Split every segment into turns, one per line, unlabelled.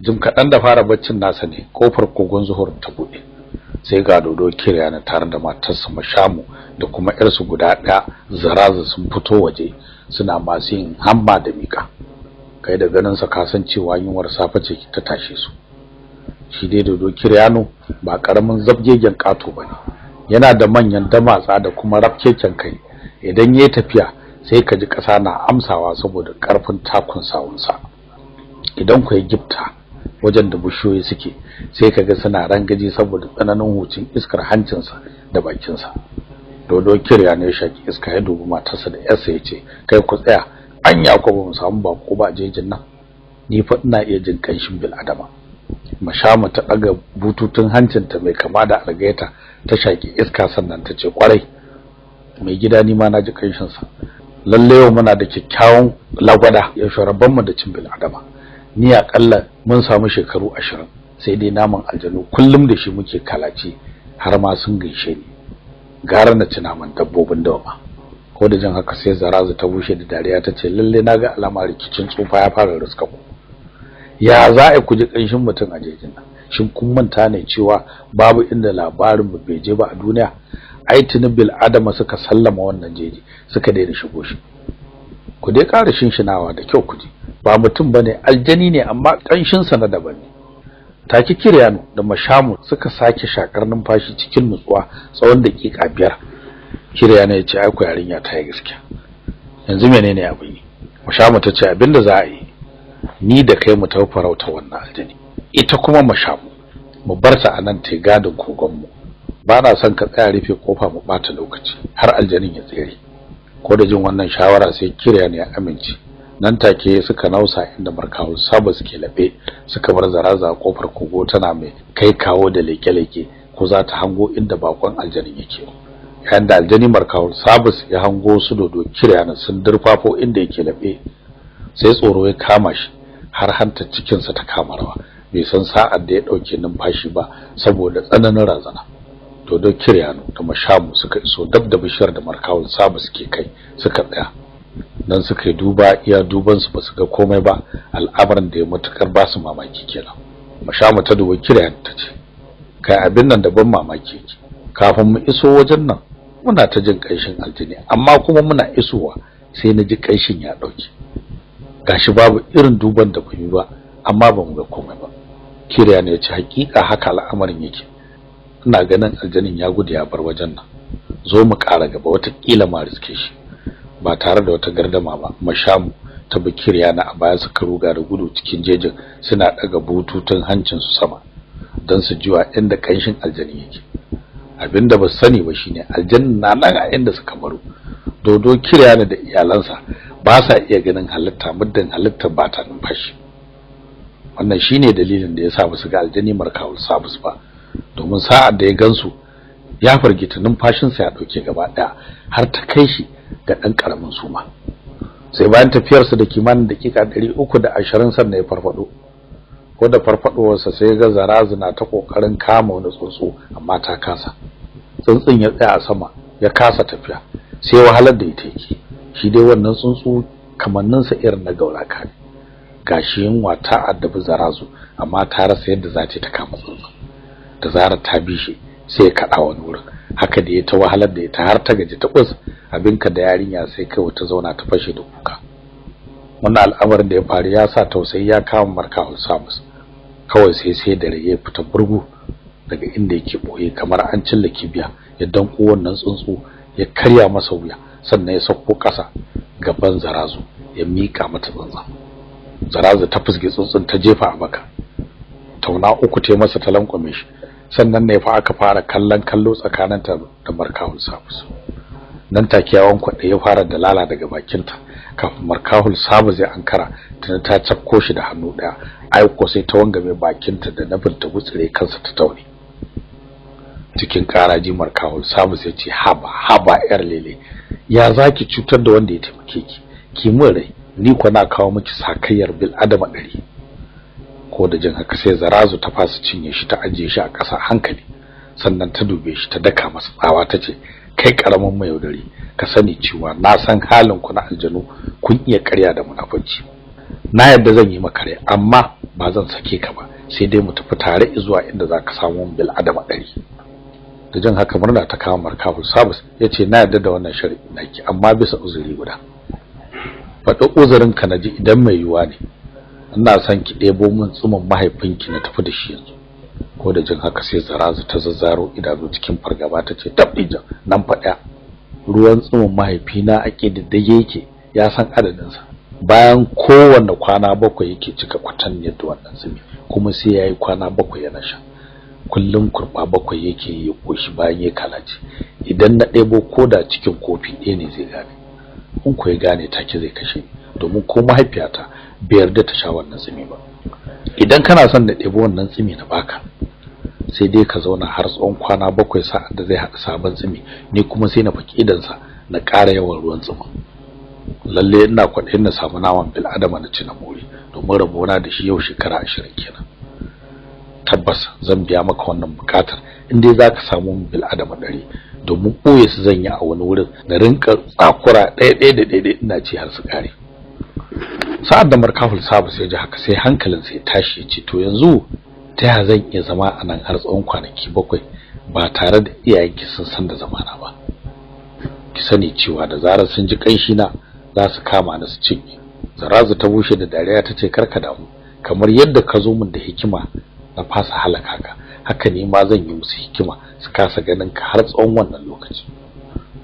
jim kaɗan da fara baccin nasa ne kofar kogon zuhur ta buɗe, sai ga dodo Kiryana tare da matarsa Mashamu da kuma ƴarsu guda ɗaya Zarazu sun fito waje suna masu yin hamma da mika. Kai da ganin sa kasan cewa yunwar safe ce ta tashe su. Shi dai dodo Kiryano ba karamin zabgegen kato bane, yana da manyan damatsa da kuma rafkeken kai, idan yayi tafiya sai ka ji ƙasa na amsawa saboda ƙarfin takun sawunsa. Idan ku yi gifta wajen da bushoyi suke sai kaga suna rangaji saboda tsananin hucin iskar hancinsa da bakinsa. Dodo Kiryano ya shaki iska ya dubi matarsa da yarsa yace, kai ku tsaya, anya ko ba mu samu bako ba jejin nan, ni fa ina iya jin kanshin bil adama. Mashamu ta daga bututun hancinta mai kama da algaita ta shaki iska sannan ta ce, kwarai mai gida ni ma na ji kanshin sa, lalle yau muna da kyakkyawan lagwada ya sharaban mu da cin bil adama. Ni akalla mun samu shekaru 20, sai dai naman aljanu kullum da shi muke kalaci har ma sun gaishe ni, gara na ci naman dabbobin dawa. Ko da jin haka sai Zarazu ta bushe da dariya ta ce, lalle naga alama rikicin tsufa ya fara ruska ku. Ya za a ku ji kanshin mutum a jejin nan? Shin kun manta ne cewa babu inda labarin mu bai je ba a duniya? Ai tuni bil adama suka sallama wannan jeji suka daina shigo shi. Ku dai ƙara shinshinawa da kyau ku ji, ba mutum bane aljani ne amma kanshin sa na daban ne. Taki Kiryano da Mashamu suka sake shakar numfashi cikin nutsuwa tsawon dakika 5. Kiryano ya ce, ai ku yarinya ta yi gaskiya, yanzu menene abin yi? Mashamu ta ce, abinda za a yi ni da kai mu tafi farauta wannan aljani, ita kuma Mashamu mu bar ta anan ta gadin kogon mu. Ba na son ka tsaya rufe kofa mu bata lokaci har aljanin ya tsere. Ko da jin wannan shawara sai Kiryano ya amince. Nan take suka nausa inda markawo sabo suke labe, suka bar Zaraza a kofar kogo tana mai kai kawo da leke-leke ko za ta hango inda bakon aljanin yake. Yayin da aljani markawo sabus ya hango su dodo Kiryano sun durfafo inda yake labe, sai tsoro ya kama shi har hantar cikin sa ta kama rawa, bai san sa'ar da ya dauke numfashi ba saboda tsananin razana. Dodo Kiryano da Mashamu suka iso dab da bishiyar da markawo sabus ke kai suka tsaya. Dan suka yi duba iya duban su basu ga komai ba, al'amarin da ya matukar ba su mamaki kenan. Mashamu ta dubi Kiryano ta ce, kai abin nan da ban mamaki yake, kafin mu iso wajen nan muna ta jin kanshin aljini, amma kuma muna isowa sai na ji kanshin ya dauke. Gashi babu irin duban da ban yi ba amma ba mu ga komai ba. Kiryano ya ce, hakika haka al'amarin yake, ina ganin aljanin ya gudu ya bar wajen nan, zo mu ƙara gaba wata kila ma riske shi. Ba tare da wata gardama ba, Mashamu ta bi Kiryano a baya suka ruga da gudu cikin jejin suna daga bututun hancin su sama dan su jiwa inda kanshin aljani yake. Abinda ba sani ba shine aljannin na nan a inda suka baro. Dodo Kiryano da iyalansa ba sa iya ganin halitta muddin halitta ba ta numfashi. Wannan shine dalilin da yasa ba su ga aljani markawul sabus ba, domin sa'ar da ya gansu ya fargita numfashinsa ya dauke gaba daya har ta kai shi ga dan karamin suma. Sai bayan tafiyarsa da kimanin dakika 320 sannan ya farfado. Ko da farfadowarsa sai ga Zarazu na ta kokarin kama wani tsuntsu amma ta kasa. Tsuntsun ya tsaya a sama ya kasa tafiya, sai wahalar da ita yake. Shi dai wannan tsuntsu kamanninsa irin na gauraka ne. Gashi yunwa ta addabi Zarazu amma ta rasa yadda za ta kama tsuntsu. Da zarar ta bi shi sai ya kada wani wurin. Haka da ya ta wahalar da ita har ta gaji ta kus, abinka da yarinya sai kai wata zauna ta fashe da kuka. Wannan al'amarin da ya faru ya sa tausayi ya kama markawul sabus. Kawai sai da ya fita burgu daga inda yake boye kamar an cilla kibiya, ya danko wannan tsuntsu ya karya masa wuya, sannan ya sauko kasa gaban Zarazu ya mika mata tsuntsun. Zarazu ta fusge tsuntsun ta jefa a baka. Tauna uku ta masa ta lankwame shi, sannan ne fa aka fara kallo tsakaninta da markawul sabus. Nan take yawon kwaɗe ya fara dalala daga bakinta, kafin markawul sabus ya ankara tana ta cafko shi da hannu daya, aiko sai ta wangame bakinta da nafin ta gutsire kansa ta taune. Cikin karaji markawul sabus ya ce, haba yar lele, ya zaki cutar da wanda ya taimake ki mun rai, ni ko na kawo miki sakayyar bil adama 100. Ko da jin haka sai Zarazu ta fasa cinye shi ta ajiye shi a ƙasa hankali, sannan ta dube shi ta daka masa tsawa ta ce, kai karamin mai yaudari, ka sani cewa na san halin ku na aljanu kun iya ƙarya da munafunci. Na yadda zan yi maka rai, amma ba zan sake ka ba sai dai mu tafi tare zuwa inda zaka samu bil adama 100 da jin haka murna ta kawo markabu sabus yace na yarda da wannan shar'i naki amma bisa uzuri guda faɗa uzurin ka naji idan mai yuwa ne ina son ki ɗebo min tsumin mahaifinki na tafi da shi yanzu ko da jin haka sai Zarazu ta zazzaro idanu cikin fargaba tace tabbija nan faɗa ruwan tsumin mahaifina ake diddage yake ya san adadin sa bayan kowanne kwana 7 yake cika kwatan yadda wannan tsumi kuma sai yayi kwana 7 yana sha kullum kurba 7 yake yi koshi bayan ya kalace idan na ɗebo koda cikin kofi ɗaya ne zai gane in ko ya gane take zai kashe ni domin ko mahaifiyata bai yarda ta sha wannan tsumi ba idan kana son da ɗebo wannan tsumi na baka sai dai ka zauna har tsawon kwana 7 sa'an da zai haɗa sabon tsumi ni kuma sai na faki idansa na ƙara yawan ruwan tsumin lalle ina kwaɗayin na samu naman bil adama na ci na more domin rabona da shi yau shekara 20 kenan tabbas zan biya maka wannan bukatar in dai zaka samu bil adama 100 domin boye su zan yi a wani wurin da rinka tsakura ɗaya ina ci har su kare sa'ad da markaful sabus ya ji haka sai hankalinsa ya tashi ya ce to yanzu ta ya zan iya zama a nan har tsawon kwanaki 7 ba tare da iyayenki sun san da zamana ba ki sani cewa da zarar sun ji kanshi na za su kama ni su cinye Zarazu ta bushe da dariya tace karka damu kamar yadda ka zo min da hikima na fasa halaka ka haka ne ma zan yi musu hikima su kasa ganin ka har tsawon wannan lokaci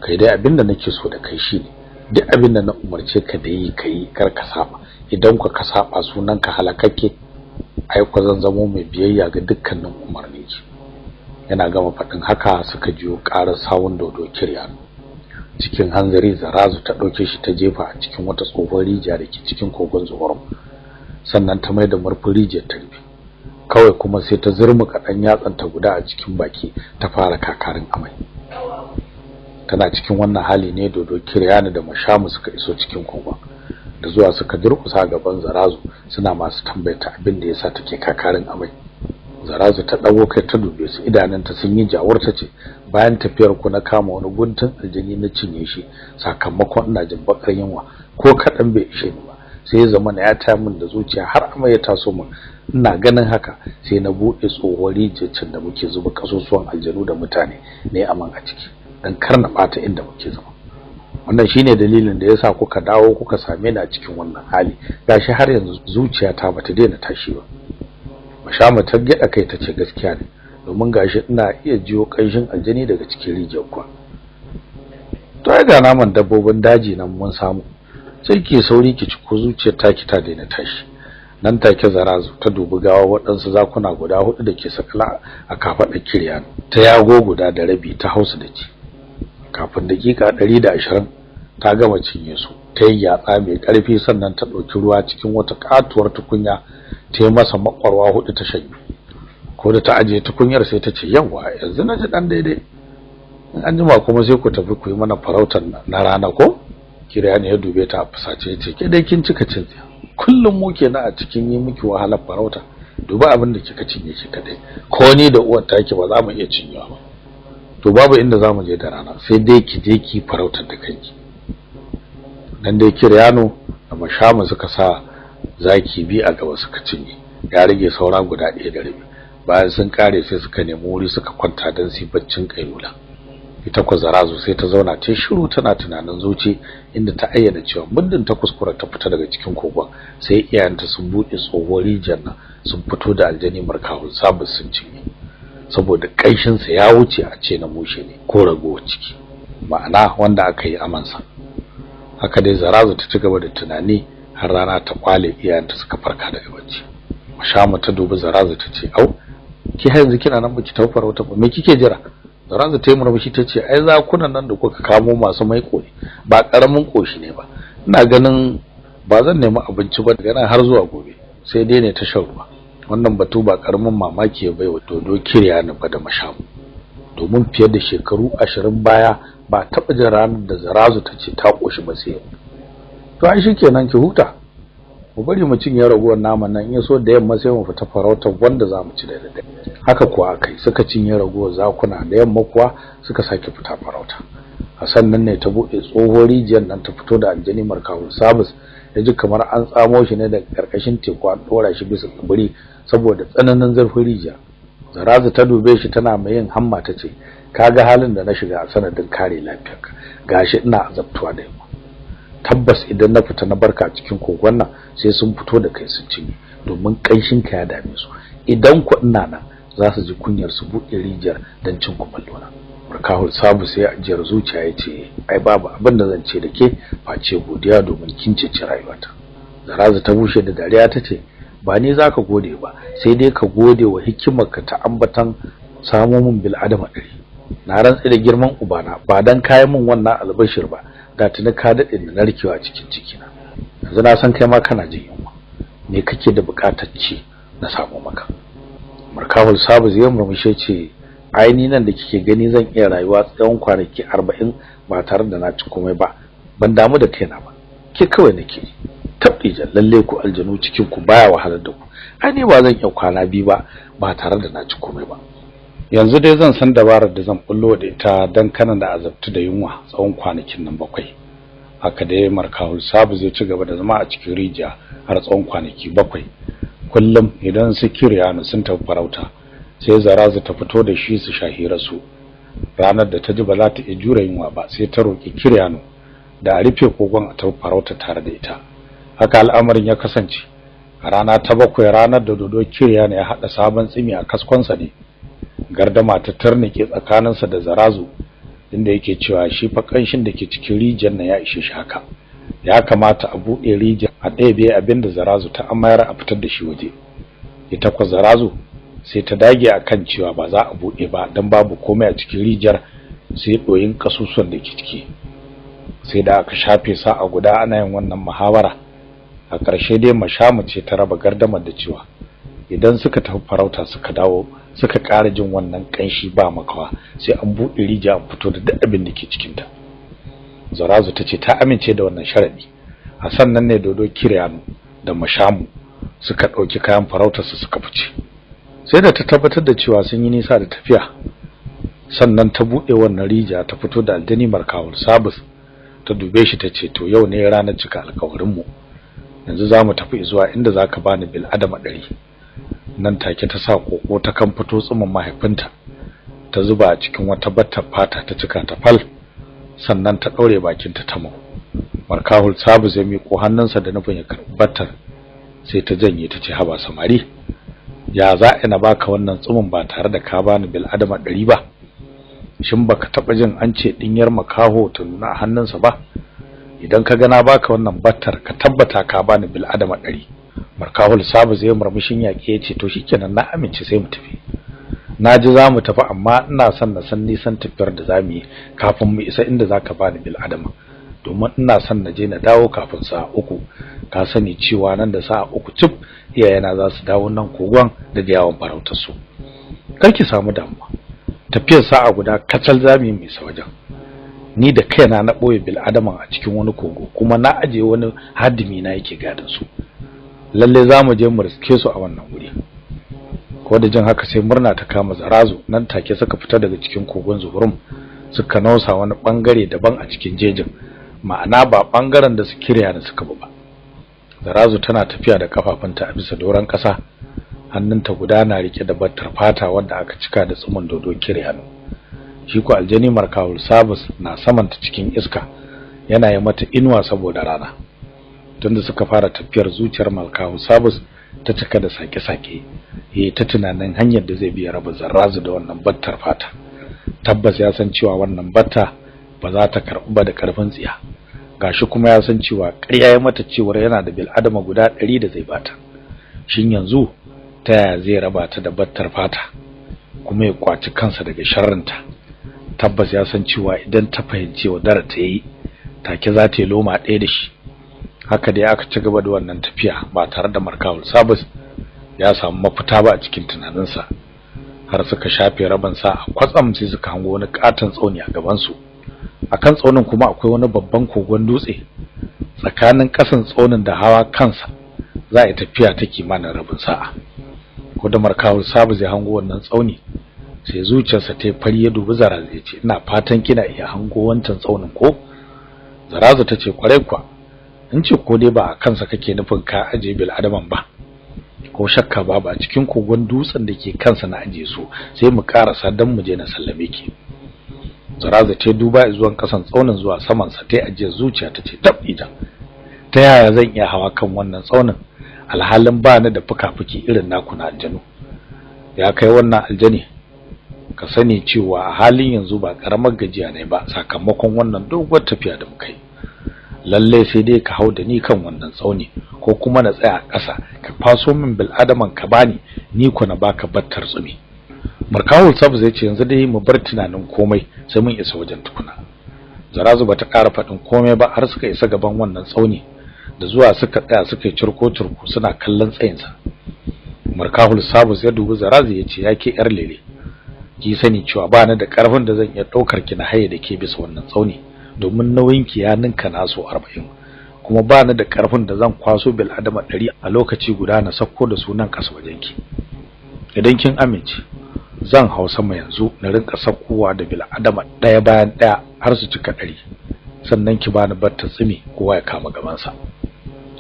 kai dai abinda nake so da kai shine duk abinda na umarce ka da yi kai karka saba idan ka saba sunan ka halakakke ai ko zan zamo mai biyayya ga dukkanin umarni yana gama fadin haka suka jiyo ƙarar sawun dodo kirya cikin hanzari Zarazu ta dauke shi ta jefa a cikin wata tsohon rijiya dake cikin kogon zuhurum sannan ta maida murfin rijiyar ta rufe kawai kuma sai ta zurmuka dan yatsanta guda a cikin baki ta fara kakarin amai tana cikin wannan hali ne dodo kiryani da mashamu suka iso cikin kogon da zuwa suka durkusa gaban Zarazu suna masu tambayar abin da yasa take kakarin amai Zarazu ta dago kai ta dube su idananta sun yi jawur tace bayan tafiyar ku na kama wani guntun aljini na cinye shi sakamakon ina jin bakar yunwa ko kadan bai ishe ni ba sai zamana ya ta min da zuciya har amai ya taso min ina ganin haka sai na bude tsohuwar rijiyar da muke zuba kasusuwan aljanu da mutane ne aman a ciki dan karna bata inda muke zama wannan shine dalilin da yasa kuka dawo kuka same ni a cikin wannan hali gashi har yanzu zuciyata bata daina tashi ba Mashama ta gida kai tace gaskiya ne domin gashi ina iya jiyo kanshin aljani daga cikin rijiyar ku to ai ga naman dabbobin daji nan mun samu sai ke sauri ki ci ko zuciyar taki ta daina tashi nan take Zarazu ta dubi gawa waɗansu zakuna guda 4 da ke sakala a kafadar kirya ta yago guda da rabi ta hausa da ci kafin dakika 120 ta gama cinye su ta yi yatsa mai karfi sannan ta dauki ruwa cikin wata katuwar tukunya ta yi masa makwarwa 4 ta shanye ko da ta aje tukunyar sai ta ce yawa yanzu na ji dan daidai in an jima kuma sai ku tafi ku yi mana farautar na rana ko Kiryani ya dube ta a fusace yace ke dai kin cika cin kullum mu kenan a cikin yi miki wahalar farauta duba abin da kika cinye shi kadai ko ni da uwar take ba za mu iya cinyewa ba to babu inda za mu je da rana sai dai ki je ki farautar da kanki dan dai Kiryano da Mashama suka sa zaki bi a gaba suka cinye ya rage saura guda 1 da rabi bayan sun kare sai suka nemi wuri suka kwanta dan su baccin kailula ita ko Zarazu sai ta zauna ta shiru tana tunanin zuci inda ta ayyana cewa muddin ta kuskura ta fita daga cikin kogon sai iyayenta sun buɗe tsohuwar rijiyar nan sun fito da aljani markawun sabus sun cinye saboda kanshin sa ya wuce a ce na mushe ne ko ragowa ciki ma'ana wanda aka yi amansa haka dai Zarazu ta ci gaba da tunani har rana ta kwale iyayenta suka farka daga bacci Mashama ta dubi Zarazu ta ce au ki har yanzu kina nan baki taufar wata ba me kike jira Zarazu ta yi murmushi ta ce ai zakunan nan da kuka kamo masu maiko ne ba karamin koshi ne ba ina ganin ba zan nemi abinci ba daga nan har zuwa gobe sai dai ne ta shan ruwa wannan batu ba karamin mamaki ya baiwa dodo Kiryani ba da Mashamu domin fiye da shekaru 20 baya ba taba jin ranar da Zarazu ta ce ta koshi ba sai to ai shikenan ki huta mu bari mu cinye ragowar naman nan in so da yamma sai mu fita farautar wanda zamu ci da dare haka kuwa akai suka cinye ragowar zakuna da yamma kuwa suka sake fita farauta Hassan nan ne ta bude tsohon rijiyar nan ta fito da aljani markawun sabus ya ji kamar an tsamo shi ne daga karkashin teku an dora shi bisa tsibiri saboda tsananin zurfin rijiya. Zarazu ta dube shi tana mai yin hamma tace, kaga halin da na shiga a sanadin kare lafiyarka, gashi ina azabtuwa da yamma. Tabbas idan na fita na barka cikin kogon nan sai sun fito da kai su cinye, domin kanshin ka ya dame su. Idan ku ina nan za su ji kunyar su buɗe rijiyar dan cin kumallo na. Markahul Sabu sai ajiyar zuciya yace, ai babu abin da zan ce da ke face godiya domin kin cece rayuwata. Zarazu ta bushe da dariya tace, ba ni zaka gode ba, sai dai ka gode wa hikimarka ta ambatan samo min bil adama ɗari. Na rantsi da girman ubana, ba dan kayan min wannan albashir ba da tuni ka dade da narkewa cikin cikina. Yanzu na san kai ma kana jin yunwa, me kake da bukatar ci na samu maka? Markahul Sabu zai murmushe ce, ai ni nan da kike gani zan iya rayuwa tsawon kwanaki 40 ba tare da na ci komai ba, ban damu da kaina ba, ke kawai nake tabbija. Lalle ku aljanu cikin ku baya wahalar da ku, ai ni ba zan iya kwana biyu ba tare da na ci komai ba. Yanzu dai zan san dabarar da zan bullo da ita dan kana da azabtu da yunwa tsawon kwanakin nan 7. Haka dai Markahul Sabu zai ci gaba da zama a cikin rijiya har tsawon kwanaki 7. Kullum idan su Kiryanu sun tafi farauta sai Zarazu ta fito da shi su shahira su. Ranar da ta ji ba za ta iya jure yunwa ba sai ta roki Kiryanu da a rufe kogon a tafi farauta tare da ita. Haka al'amarin ya kasance. A rana ta 7 ranar da dodo Kiryanu ya hada sabon tsimi a kaskonsa ne. Gardama ta tarnike tsakaninsa da Zarazu, inda yake cewa shi fa kanshin da ke cikin rijiyar nan ya ishe shi haka. Ya kamata a buɗe rijiyar a ɗebe abinda Zarazu ta amayar a fitar da shi waje. Ita kwa Zarazu sai ta dage akan cewa ba za a buɗe ba dan babu komai a cikin rijiyar sai doyin kasusuwan da ke ciki. Sai da aka shafe sa'a guda ana yin wannan muhawara. A ƙarshe dai Mashamu ce ta raba gardamar da cewa idan suka tafi farauta suka dawo suka ƙara jin wannan kanshi ba makawa sai an buɗe rijiya an fito da duk abin da ke cikin ta. Zarazu tace ta amince da wannan sharadi. A sannan ne dodo Kiryanu da Mashamu suka ɗauki kayan farautar su suka fice. Sai da ta tabbatar da cewa sun yi nisa da tafiya, sannan ta buɗe wannan rijiya ta fito da aljani Markahul Sabu ta dube shi tace, to yau ne ranar cika alƙawarin mu, yanzu zamu tafi zuwa inda zaka bani bil adama 100. Nan take ta sa koko ta kan fito tsumin mahaifinta ta zuba a cikin wata battar fata ta cika ta fal, sannan ta daure bakin ta tamo. Markahul Sabu zai miƙo hannunsa da nufin ya karɓi battar, sai ta janye ta ce, haba samari, ya za ina baka wannan tsumin ba tare da ka bani bil adama 100 ba? Shin baka taba jin an ce dinyar makaho ta nuna hannunsa ba? Idan ka ga na baka wannan battar ka tabbata ka bani bil adama 100. Markahul Sabu zai murmushin yake yace, to shikenan na amince sai mu tafi. Naji za mu tafi amma ina son na san nisan tafiyar da zamu yi kafin mu isa inda zaka bani bil adama, domin ina son na je na dawo kafin sa'a 3. Ka sani cewa nan da sa'a 3 cif iyayena za su dawo nan kogon daga yawon farautar su. Kar ki samu damuwa, tafiyar sa'a guda kacal zamu yi mai wajen. Ni da kaina na boye bil adama a cikin wani kogo, kuma na aje wani hadimi na yake gadin su. Lalle zamu je mu riske su a wannan wuri. Ko da jin haka sai murna ta kama Zarazu, nan take suka fita daga cikin kogon Zuhurum suka nausa wani bangare daban a cikin jejin, ma'ana ba bangaren da su Kiryanu suka ba. Zarazu tana tafiya da kafafunta a bisa doran kasa, hannunta guda na rike da battar fata wanda aka cika da tsumin dodo Kiryanu. Shi ko aljani Markahul Sabu na samanta cikin iska, yana yi mata inuwa saboda rana. Tunda suka fara tafiyar zuciyar Markahul Sabu ta cika da sake-sake, ta tunanin hanyar da zai biya raba Zarazu da wannan battar fata. Tabbas ya san cewa wannan batta ba za ta karɓi ba da karfin tsiya. Gashi kuma ya san cewa ƙarya ya mata cewa yana da bil adama guda 100 da zai bata. Shin yanzu ta yaya zai raba ta da battar fata kuma ya kwaci kansa daga sharrinta? Tabbas ya san cewa idan ta fahimci wadar ta yi take za ta yi loma ɗaya da shi. Haka dai aka ci gaba da wannan tafiya ba tare da Markahul Sabu ya samu mafita ba a cikin tunaninsa. Har suka shafe rabin sa, kwatsam sai suka hango wani katon tsauni a gaban su. Akan tsaunin kuma akwai wani babban kogon dutse. Tsakanin kasan tsaunin da hawa kansa za a tafiya ta kimanin rabin sa'a. Ko da Markahul Sabu zai hango wannan tsauni, sai zuciyarsa ta fari ya dubi Zarazu ya ce, ina fatan kina iya hango wancan tsaunin ko? Zarazu ta ce, kwarai kwa, in ce ko dai ba a kansa kake nufin ka aje bil adaman ba? Ko shakka babu a cikin kogon dutsen da ke kansa na aje su, sai mu karasa dan mu je na sallame ki. Zaraza ta duba zuwan kasan tsaunin zuwa saman sa, tai aje zuciya ta ce tab ita, ta yaya zan iya hawa kan wannan tsaunin alhalin ba ni da fuka-fuki irin naku na aljanu? Ya kai wannan aljani, ka sani cewa a halin yanzu ba karamar gajiya ne ba sakamakon wannan doguwar tafiya da muka yi. Lalle sai dai ka hau da ni kan wannan tsauni, ko kuma na tsaya a ƙasa ka faso min bil adaman ka bani, ni ko na baka battar tsumi. Markawul sabu zai ce yanzu dai mu bar tunanin komai sai mun isa wajen tukuna. Zarazu bata ƙara faɗin komai ba har suka isa gaban wannan tsauni, da zuwa suka tsaya suka yi turko suna kallon tsayinsa. Markawul sabu ya dubi Zarazu ya ce yake yar lele, ki sani cewa ba ni da ƙarfin da zan iya ɗaukar ki na haye da ke bisa wannan tsauni, domin nauyin ki ya ninka na so 40, kuma ba ni da ƙarfin da zan kwaso bil adama 100 a lokaci guda na sako da sunan kasa wajen ki. Idan kin amince zan hau sama yanzu na rinka sakkowa da bil adama ɗaya bayan ɗaya har su cika 100, sannan ki bani batta tsimi kowa ya kama gaban sa.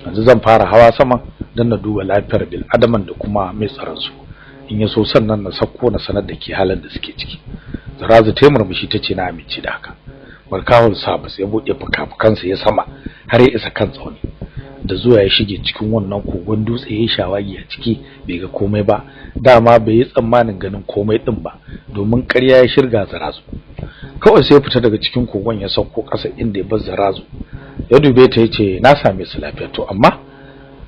Yanzu zan fara hawa sama dan na duba lafiyar bil adaman da kuma mai tsaron su, in ya so sannan na sakko na sanar da ke halin da suke ciki. Zarazu ta murmushi tace na amince da haka. Markawul sabus ya bude fuka-fukansa ya sama har ya isa kan tsauni, da zuwa ya shige cikin wannan kogon dutse ya shawagi a ciki, bai ga komai ba, dama bai yi tsammanin ganin komai din ba domin ƙarya ya shirga Zarazu. Kawai sai ya fita daga cikin kogon ya sauko ƙasa inda ya bar Zarazu, ya dube ta yace na same su lafiya, to amma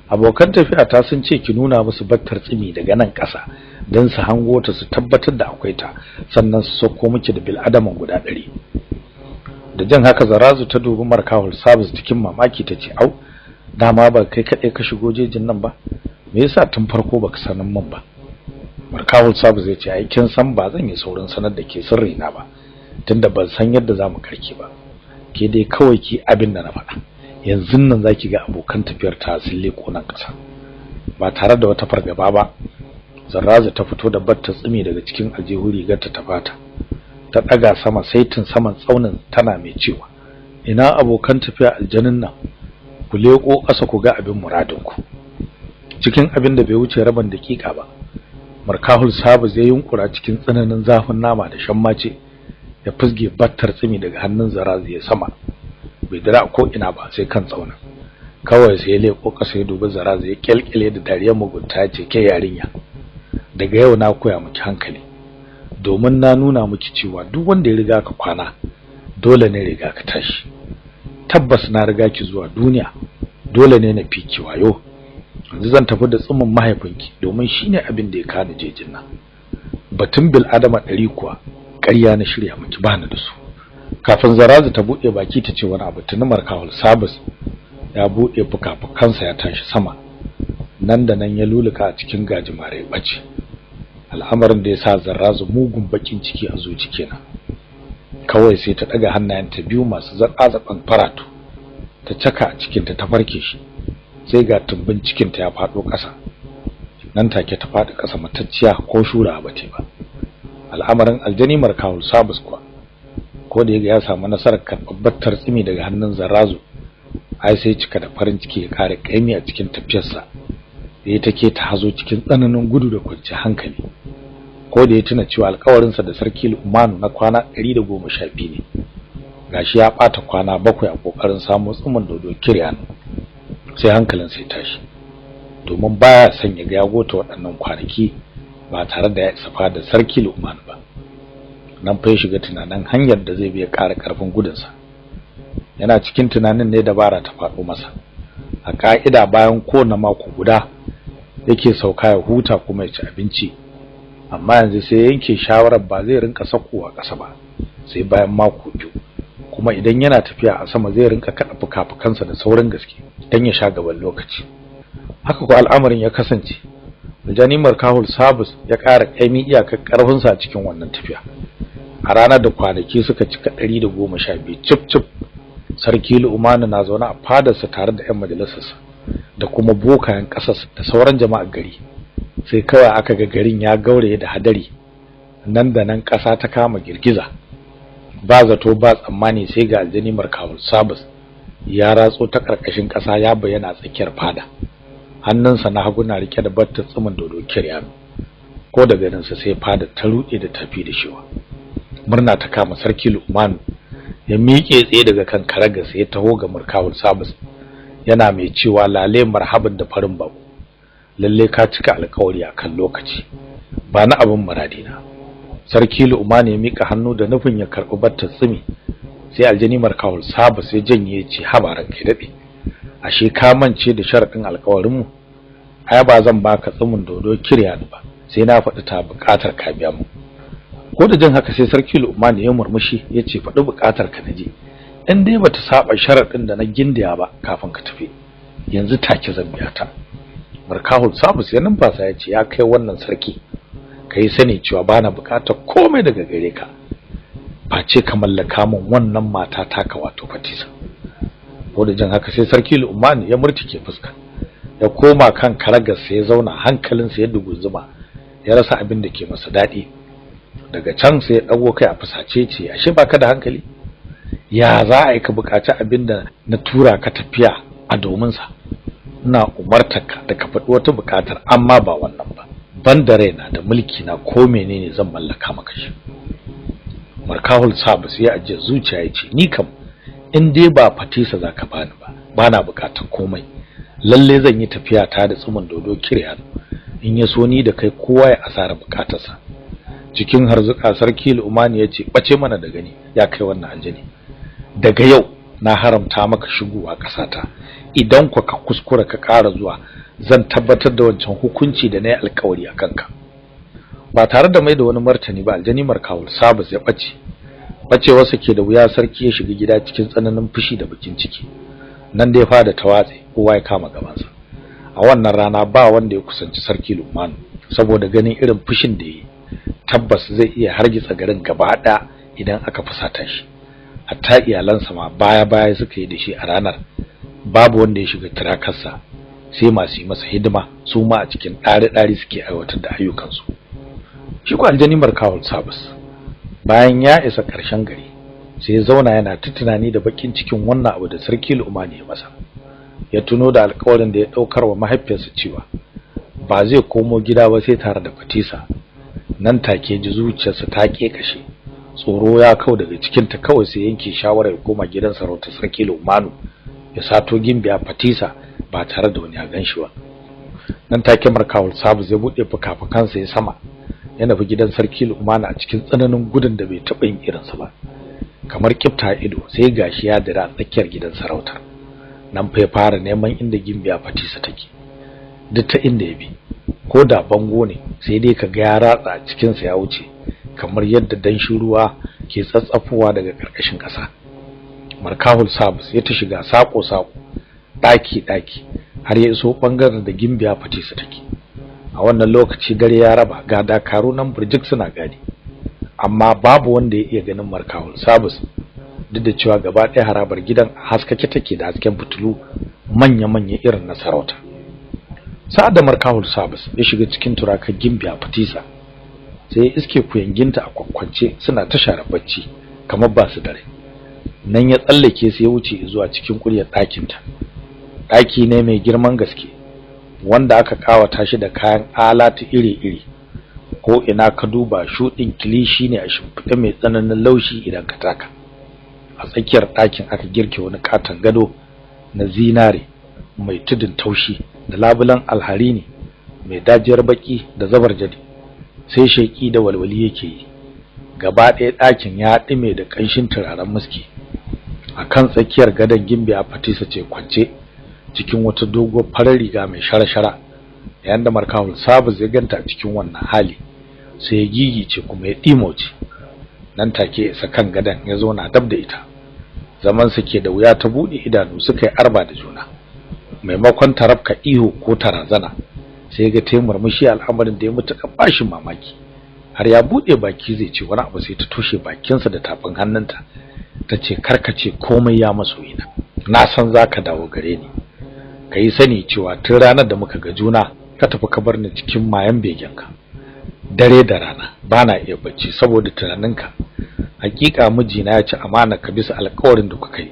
abokan tafiya ta sun ce ki nuna musu battar tsimi daga nan ƙasa dan su hango ta su tabbatar da akwai ta, sannan su sauko miki da bil adaman guda 100. Da jin haka Zarazu ta dubi Markawul sabus cikin mamaki tace au, dama ba kai kaɗai ka shigo jejin nan ba, me yasa tun farko baka sanin min ba? Markawul sabus ya ce ai kin san ba zan yi saurin sanar da ke sirri na ba, tunda ban san yadda zamu karke ba, ke dai kawai ki abin da na faɗa, yanzu nan zaki ga abokan tafiyar ta sun leko nan ƙasa. Ba tare da wata fargaba ba, Zarazu ta fito da batta tsimi daga cikin aljihun rigarta ta fata, ta daga sama saitin saman tsaunin tana mai cewa ina abokan tafiya aljanin nan, ku leko ƙasa ku ga abin muradinku. Cikin abin da bai wuce rabin dakika ba, Markawul sabus ya yunkura cikin tsananin zafin nama da shammace, ya fusge battar tsimi daga hannun Zarazu ya sama, bai dira ko ina ba sai kan tsaunin. Kawai sai ya leko ƙasa ya dubi Zarazu ya kyalkyale da dariyar mugunta ya ce ke yarinya, daga yau na koya miki hankali, domin na nuna miki cewa duk wanda ya riga ka kwana dole ne riga ka tashi. Tabbas na riga ki zuwa duniya, dole ne na fiki wayo. Yanzu zan tafi da tsumin mahaifinki domin shine abin da ya kada jejin nan. Batun bil adama 100 kuwa ƙarya na shirya miki bani da su. Kafin Zarazu ta bude baki ta ce wani abu, tuni Markawul sabus ya bude fuka-fukansa ya tashi sama, nan da nan ya luluka a cikin gajimare ya bace. Al'amarin da ya sa Zarazu mugun bakin ciki a zuci kenan. Kawai sai ta daga hannayenta biyu masu zartsaban faratu, ta caka a cikin ta farke shi, sai ga tumbin cikin ta ya fado ƙasa. Nan take ta fadi ƙasa matacciya ko shura ba ce ba. Al'amarin aljani Markawul sabus kuwa, ko da ya samu nasarar karɓar tsimi daga hannun Zarazu, ai sai cika da farin ciki ya kare kaimi a cikin tafiyarsa, da take ta hazo cikin tsananin gudu da kwanciyar hankali. Ko da ya tuna cewa alƙawarinsa da sarki Lumanu na kwana 112 ne, gashi ya bata kwana 7 a kokarin samu tsumin dodo Kiryano, sai hankalinsa ya tashi, domin baya son ya ga ya gota waɗannan kwanaki ba tare da ya isa da sarki Lumanu ba. Nan fa ya shiga tunanin hanyar da zai bi ya ƙara ƙarfin gudunsa. Yana cikin tunanin ne dabara ta faɗo masa. A ka'ida bayan kowane mako guda yake sauka ya huta kuma ya ci abinci, amma yanzu sai yanke shawarar ba zai rinka sakowa ƙasa ba sai bayan mako 2, kuma idan yana tafiya a sama zai rinka kada fuka-fukansa da sauran gaske dan ya sha gaban lokaci. Haka ko al'amarin ya kasance. Aljani Markawul sabus ya ƙara kaimi iyakar ƙarfinsa a cikin wannan tafiya. A ranar da kwanaki suka cika 112 cip sarki Lumanu na zaune a fadarsa tare da 'yan majalisarsa da kuma bokayen ƙasarsa da sauran jama'ar gari. Sai kawai aka ga garin ya gauraye da hadari, nan da nan ƙasa ta kama girgiza. Ba zato ba tsammani sai ga aljani Markawul sabus ya ratso ta karkashin ƙasa ya bayyana tsakiyar fada. Hannunsa na hagu na rike da battar tsumin dodo kiryano. Ko da ganinsa sai fada ta rude da tafi da shiwa. Murna ta kama sarki Lu'manu, ya miƙe tsaye daga kan karagarsa ya taho ga Markawul Sabis, yana mai cewa lale marhaban da farin bako. Lalle ka cika alƙawari akan lokaci, ba na abin muradina. Sarki Lu'manu ya mika hannu da nufin ya karɓi battar tsumi, sai aljani Markawul Sabis ya janye ya ce habaran kai dade. Ashe ka mance da sharadin alƙawarin mu? Ai ba zan baka tsumin dodo kiryano ba, sai na faɗi ta buƙatar ka biya mu. Ko da jin haka sai sarki Lu'man ya murmushi ya ce faɗi buƙatar ka naje, in dai bata saba sharadin da na gindiya ba kafin ka tafi, yanzu take zan biya ta. Markahul Sabus ya numfasa ya ce ya kai wannan sarki, kai sani cewa bana buƙatar komai daga gare ka, face ka mallaka min wannan mata taka wato Fatisa. Ko da jin haka sai sarki Lu'man ya murtike fuska, ya koma kan karagarsa ya zauna, hankalinsa ya dugunzuma, ya rasa abin da ke masa daɗi. Daga can sai ya dago kai a fusace ce ashe baka da hankali, ya za a yi ka bukaci abinda na tura ka tafiya a domin sa? Ina umartarka da ka faɗi wata bukatar, amma ba wannan ba. Banda raina da mulki na ko menene zan mallaka maka shi. Markahul Sabis ya ajiye zuciya ya ce ni kam in dai ba Fatisa zaka bani ba, bana bukatar komai. Lalle zan yi tafiya ta da tsumin dodo kiryano, in ya so ni da kai kowa ya asara bukatarsa. Cikin harzuka sarki Lu'man ya ce bace mana da gani ya kai wannan aljani, daga yau na haramta maka shigowa kasata, idan ka kuskura ka ƙara zuwa zan tabbatar da wancan hukunci da nayi alƙawari akan ka. Ba tare da mai da wani martani ba aljani Markawul Sabis ya bacewarsa ke da wuya. Sarki ya shiga gida cikin tsananin fushi da bakin ciki. Nan dai fada ta watse, kowa ya kama gabansa. A wannan rana ba wanda ya kusanci sarki Lu'man saboda ganin irin fushin da yayi. Tabbas zai iya hargitsa garin gaba ɗaya idan aka fusata shi. Hatta iyalansa ma baya suka yi da shi a ranar. Babu wanda ya shiga tirakarsa, sai masu yi masa hidima su ma a cikin ɗari suke aiwatar da ayyukansu. Shi ko aljani Markawul Sabis bayan ya isa ƙarshen gari sai ya zauna yana ta tunani da bakin cikin wannan abu da sarki Lu'man ya masa. Ya tuno da alƙawarin da ya ɗaukar wa mahaifiyarsa cewa ba zai komo gida ba sai tare da Fatisa. Nan take ji zuciyarsa ta kekashe, tsoro ya kau daga cikin ta, kawai sai yanke shawarar koma gidan sarautar sarki Lu'man ya sato gimbiya Fatisa ba tare da wani ya ganshi ba. Nan take Markawul Sabis ya bude fukafukansa ya sama, ya nufi gidan sarki Lu'man a cikin tsananin gudun da bai taɓa yin irinsa ba. Kamar kifta ido sai gashi ya dira tsakiyar gidan sarautar. Nan fa ya fara neman inda gimbiya Fatisa take. Duk ta inda ya bi, ko da bango ne sai dai ka ga ya ratsa cikin sa ya wuce, kamar yadda danshin ruwa ke tsatsafowa daga karkashin ƙasa. Markahul Sabis ya ta shiga sako daki har ya iso bangaren da gimbiya Fatisa take. A wannan lokaci dare ya raba, ga dakaru nan burjik suna gadi, amma babu wanda ya iya ganin Markahul Sabis, duk da cewa gaba ɗaya harabar gidan haskake take da hasken fitilu manya irin na sarauta. Sa'ad da Markahul Sabis ya shiga cikin turakar gimbiya Fatisa, sai ya iske kuyanginta a kwakwance suna ta share bacci kamar ba su dare. Nan ya tsallake sai ya wuce zuwa cikin kuryar ɗakinta. Ɗaki ne mai girman gaske, wanda aka kawata shi da kayan alatu iri-iri. Ko ina ka duba shuɗin kilishi ne a shimfiɗe mai tsananin laushi idan ka taka. A tsakiyar ɗakin aka girke wani katon gado na zinare mai tudun taushi da labulan alharini mai dajiyar baki da zabarjadi, sai sheki da walwali yake yi. Gaba ɗaya ɗakin ya ɗime da ƙanshin turaren muski. A kan tsakiyar gadon gimbiya Fatisa ce kwance cikin wata doguwar farar riga mai shara-shara. Yayin da Markahul Sabis ya ganta a cikin wannan hali, sai ya gigice kuma ya ɗimoce. Nan take isa kan gadon ya zo na dab da ita. Zaman sa ke da wuya ta buɗe idanu suka yi arba da juna. Maimakon tarafka ihu ko tarazana, sai ga ta murmushi, al'amarin da ya mutuka bashin mamaki. Har ya buɗe baki zai ce wani abu sai ta toshe bakinsa da tafin hannunta. Ta ce karkace komai ya masoyina, na san zaka dawo gare ni. Kai sani cewa tun ranar da muka ga juna ka tafi ka bar ni cikin mayan begenka. Dare da rana bana iya bacci saboda tunaninka. Hakika mijina ya ci amana ka bisa alƙawarin da kuka yi.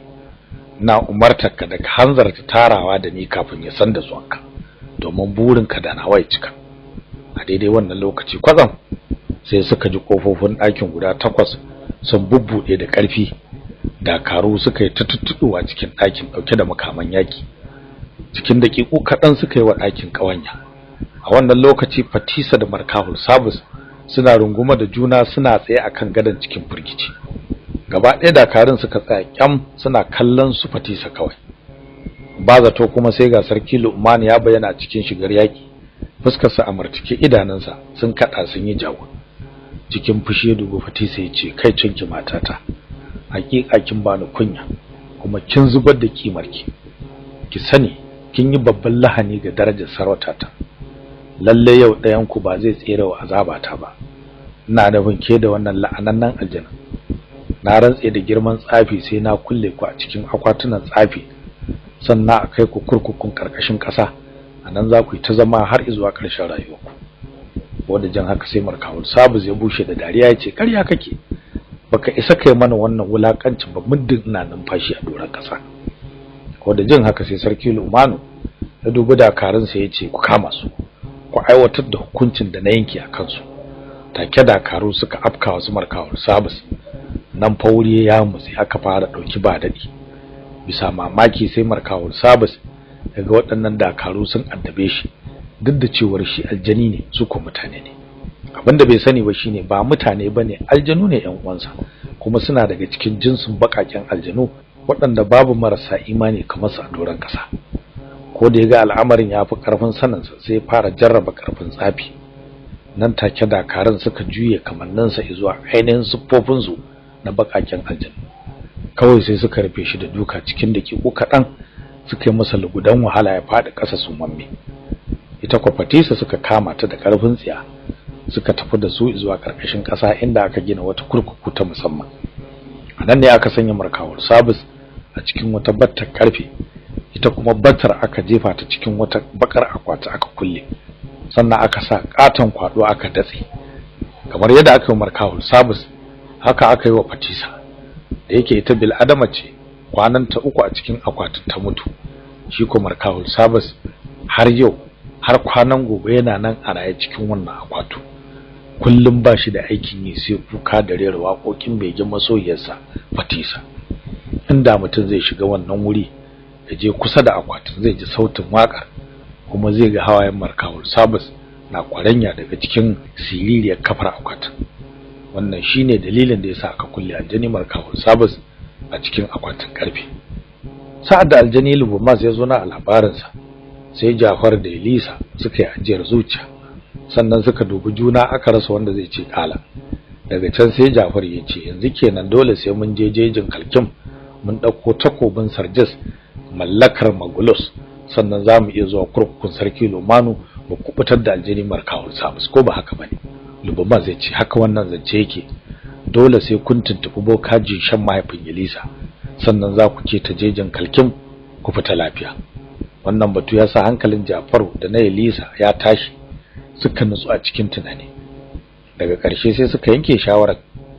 na umartarka da ka hanzarta tarawa da ni kafin ya san da zuwanka domin burinka da nawa ya cika. A daidai wannan lokaci kwazam sai suka ji kofofin ɗakin guda 8 sun bubbude da ƙarfi. Dakaru suka yi tuttuɗuwa cikin ɗakin ɗauke da makaman yaki. Cikin daƙiƙu kaɗan suka yi wa ɗakin ƙawanya. A wannan lokaci Fatisa da Markahul Sabis suna runguma da juna suna tsaye akan gadon cikin firgici. Gaba ɗaya dakarun suka tsaya kyam suna kallon su Fatisa kawai. Ba zato kuma sai ga sarki Lu'man ya bayyana cikin shigar yaki. Fuskar sa a martike, idanunsa sun kada sun yi jawo. Cikin fushi dubu Fatisa ya ce, kai cinki matata, hakika kin bani kunya kuma kin zubar da kimarki. Ki sani kin yi babban lahani ga darajar sarautarta. Lalle yau ɗayan ku ba zai tsere wa azabata ba. Ina da binke da wannan la'anannan aljanna. Na rantse da girman tsafi sai na kulle ku a cikin akwatunan tsafi, sannan a kai ku kurkukun karkashin ƙasa. Anan za ku yi ta zama har zuwa ƙarshen rayuwarku. Wanda jan haka sai Markahul Sabis ya bushe da dariya ya ce, ƙarya kake, baka isa kai mana wannan wulakancin ba muddin ina numfashi a doron ƙasa. Wanda jin haka sai sarki Lumanu ya dubi dakarunsa ya ce, ku kama su, ku aiwatar da hukuncin da na yanke a kansu. Take dakaru suka afka wasu Markahul Sabis. Nan fa wuri ya mutsi aka fara dauki ba dadi. Bisa mamaki sai Markahul Sabis daga waɗannan dakaru sun addabe shi, duk da cewar shi aljani ne su ko mutane ne. Abinda bai sani ba shine ba mutane bane, aljanu ne ƴan uwansa, kuma suna daga cikin jinsin bakaken aljanu waɗanda babu marasa imani kamar su a doron ƙasa. Ko da yaga al'amarin yafi karfin saninsa sai ya fara jarraba karfin tsafi. Nan take dakarun suka juye kamanninsa zuwa ainihin siffofin su na bakaken aljanu. Kawai sai suka rufe shi da duka cikin dakiku kaɗan, suka yi masa lugudan wahala ya faɗi ƙasa sumamme. Ita ko Fatisa suka kama ta da ƙarfin tsiya suka tafi da su zuwa ƙarƙashin ƙasa inda aka gina wata kurkuku ta musamman. A nan ne aka sanya Markahul Sabis a cikin wata battar ƙarfe, ita kuma battar aka jefa ta cikin wata bakar akwati aka kulle, sannan aka sa katon kwado aka datse. Kamar yadda aka yi Markahul Sabis haka aka yi wa Fatisa. Da yake ita bil adama ce, kwananta 3 a cikin akwatin ta mutu. Shi ko Markahul Sabis har yau har kwanan gobe yana nan a raye cikin wannan akwatu. Kullum ba shi da aikin yi sai kuka da rera waƙoƙin begen masoyiyarsa Fatisa. Inda mutum zai shiga wannan wuri ya je kusa da akwatin zai ji sautin waƙar, kuma zai ga hawayen Markahul Sabis na kwaranya daga cikin siririyar kafar akwatin. Wannan shine dalilin da yasa aka kulle aljani Markahul Sabis a cikin akwatin karfe. Sa'ad da aljani Lubumas ya zo na labarinsa, sai Jafar da Elisa suka yi ajiyar zuciya, sannan suka dubi juna aka rasa wanda zai ce kala. Daga can sai Jafar ya ce, yanzu kenan dole sai mun je jejin Kalkim mun dauko takobin Sarjas mallakar Magulus, sannan zamu iya zuwa kurkukun sarki Lumanu mu kubutar da aljani Markahul Sabis, ko ba haka bane? Lubumas ya ce, haka wannan zance yake. Dole sai kun tuntubi bokaji shan mahaifin Elisa, sannan za ku ce ta jejin Kalkim ku fita lafiya. Wannan batu ya sa hankalin Jafaru da na Elisa ya tashi, suka nutsu a cikin tunani. Daga ƙarshe sai suka yanke shawarar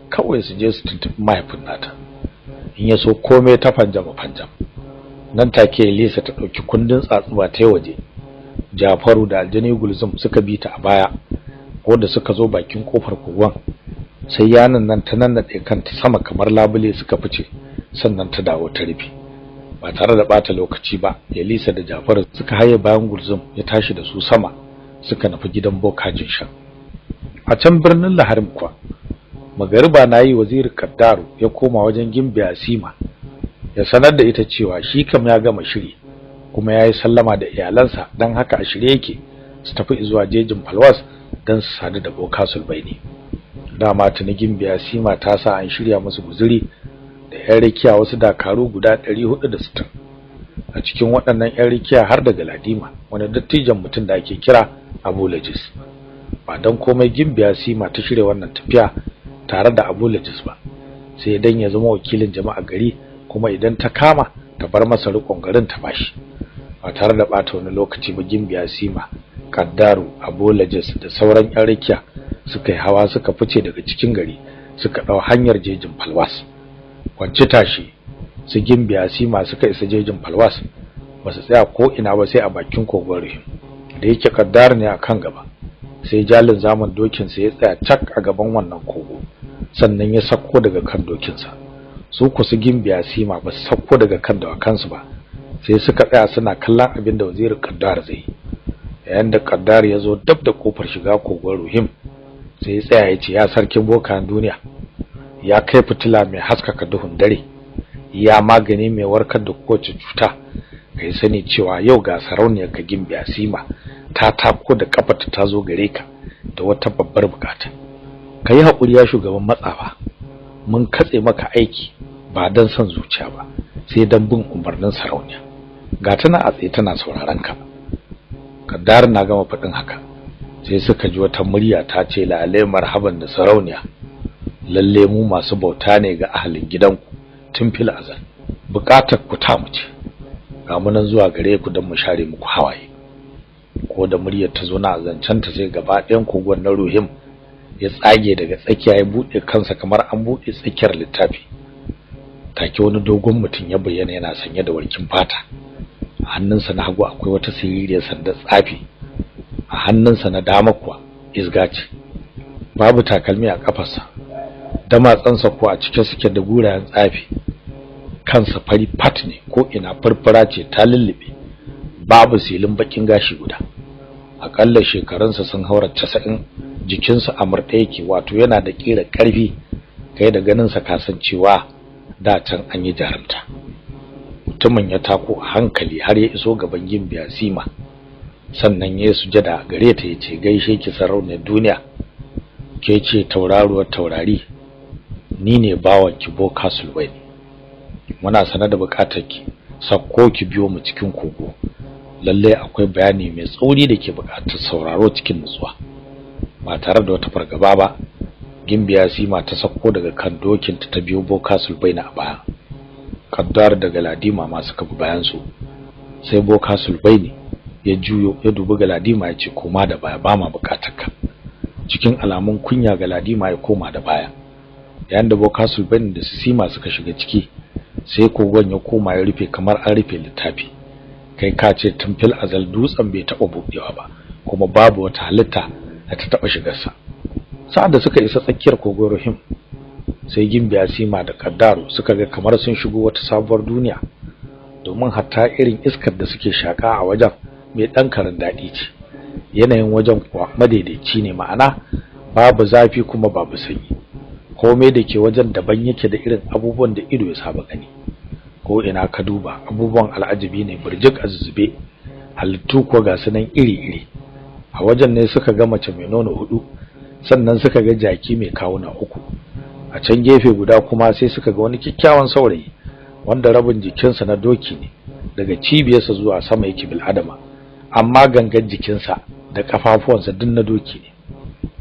kawai su je su tuntubi mahaifin nata, in ya so komai ta fanjama. Nan take Elisa ta dauki kundin tsatsuba ta waje. Jafaru da aljani Gulzum suka bi ta a baya. Ko da suka zo bakin kofar kogon, sai yanin nan ta nannade kanta sama kamar labule suka fice, sannan ta dawo ta rufe. Ba tare da bata lokaci ba, Elisa da Jafaru suka haye bayan Gulzum ya tashi da su sama, suka nufi gidan bokajin shan. A can birnin Laharim kuwa, magariba nayi waziri Kaddaru ya koma wajen Gimbiya Sima ya sanar da ita cewa shi kam ya gama shiri, kuma yayi sallama da iyalansa, dan haka a shirye yake su tafi zuwa jejin Falwas dan su sadu da Boka Sulbaini. Dama tuni Gimbiya Sima ta sa an shirya musu guzuri da ƴan rikiya wasu dakaru guda 460. A cikin waɗannan ƴan rikiya har da Galadima, wani dattijan mutum da ake kira Abu Lajis. Ba dan komai Gimbiya Sima ta shirya wannan tafiya tare da Abu Lajis ba, sai dan ya zama wakilin jama'a gari, kuma idan ta kama ta bar masa riƙon garin ta bashi. Ba tare da bata wani lokaci ba, Gimbiya Sima, Kaddaru, Abu Lajis da sauran ƴan rikiya suka yi hawa suka fice daga cikin gari, suka dau hanyar jejin Falwas. Kwance tashi su gimbiya sima suka isa jejin falwas ba su tsaya ko ina ba sai a bakin kogon Ruhim. Da yake kaddar ne akan gaba, sai jalin zaman dokin sa ya tsaya cak a gaban wannan kogo, sannan ya sako daga kan dokin sa. Su ku su gimbiya sima ba su sako daga kan dawakansu ba, sai suka tsaya suna kallon abin da wazirin kaddar zai yi. Yayin da kaddar ya zo dab da kofar shiga kogon Ruhim, sai ya tsaya ya ce, ya sarkin bokan duniya, ya kai fitila mai haskaka duhun dare, ya magani mai warkar da kowace cuta, kai sani cewa yau ga sarauniyar ka gimbiya sima ta tako da kafarta ta zo gare ka da wata babbar bukata. Kai hakuri ya shugaban matsafa, mun katse maka aiki ba dan son zuciya ba, sai dan bin umarnin sarauniya. Ga tana a tsaye tana sauraron ka. Kaddar na gama fadin haka, sai suka ji wata murya ta ce, lale marhaban da sarauniya, lalle mu masu bauta ne ga ahalin gidanku tun fil azal, bukatar ku ta mu ce, ga mu nan zuwa gare ku don mu share muku hawaye. Ko da muryar ta zo na zancanta sai gaba ɗayan kogon na Ruhim ya tsage daga tsakiya, ya bude kansa kamar an bude tsakiyar littafi. Take wani dogon mutum ya bayyana, yana sanye da warkin fata. A hannunsa na hagu akwai wata siririyar sandar tsafi, a hannunsa na dama kuwa isga ce. Babu takalmi a kafarsa, damatsansa ko a cike suke da gurayen tsafi. Kansa fari fat ne, ko ina furfura ce ta lullube, babu silin bakin gashi guda. Akalla shekarunsa sun haura 90, jikinsa a murɗe yake, wato yana da kira karfi, kai da ganinsa kasancewa da can an yi jarumta. Mutumin ya tako a hankali har ya iso gaban gimbiya sima, sannan ya sujada gare ta yace, gaishe ki sarauniyar duniya, ke ce tauraruwar taurari, ni ne bawan ki boka sulwai. Muna sanar da bukatar ki, sakko ki biyo mu cikin kogo, lalle akwai bayani mai tsauri da ke bukatar sauraro cikin nutsuwa. Ba tare da wata fargaba ba, gimbiya sima ta sakko daga kan dokin ta biyo boka sulwai a baya. Kaddar da Galadima ma suka bi bayan su. Sai boka sulwai ya juyo ya dubi Galadima ya ce, koma da baya, ba ma bukatar ka. Cikin alamun kunya Galadima ya koma da baya. Yayin da boka sulwai da sima suka shiga ciki, sai kogon ya koma ya rufe kamar an rufe littafi. Kai ka ce tun fil azal dutsen bai taɓa buɗewa ba, kuma babu wata halitta da ta taɓa shigarsa. Sa'ad da suka isa tsakiyar kogon Ruhim, sai gimbiya sima da kaddaru suka ga kamar sun shigo wata sabuwar duniya, domin hatta irin iskar da suke shaka a wajen mai dan karin dadi ce. Yanayin wajen kuwa madaidaici ne, ma'ana babu zafi kuma babu sanyi. Komai da ke wajen daban yake da irin abubuwan da ido ya saba gani. Ko ina ka duba abubuwan al'ajabi ne burjik azube, halittu ko ga sunan iri-iri. A wajen ne suka ga mace mai nono 4, sannan suka ga jaki mai kawuna 3. A can gefe guda kuma sai suka ga wani kikkiawan saurayi wanda rabin jikinsa na doki ne, daga cibiyarsa zuwa sama yake bil adama, amma gangan jikinsa da kafafuwansa duk na doki ne.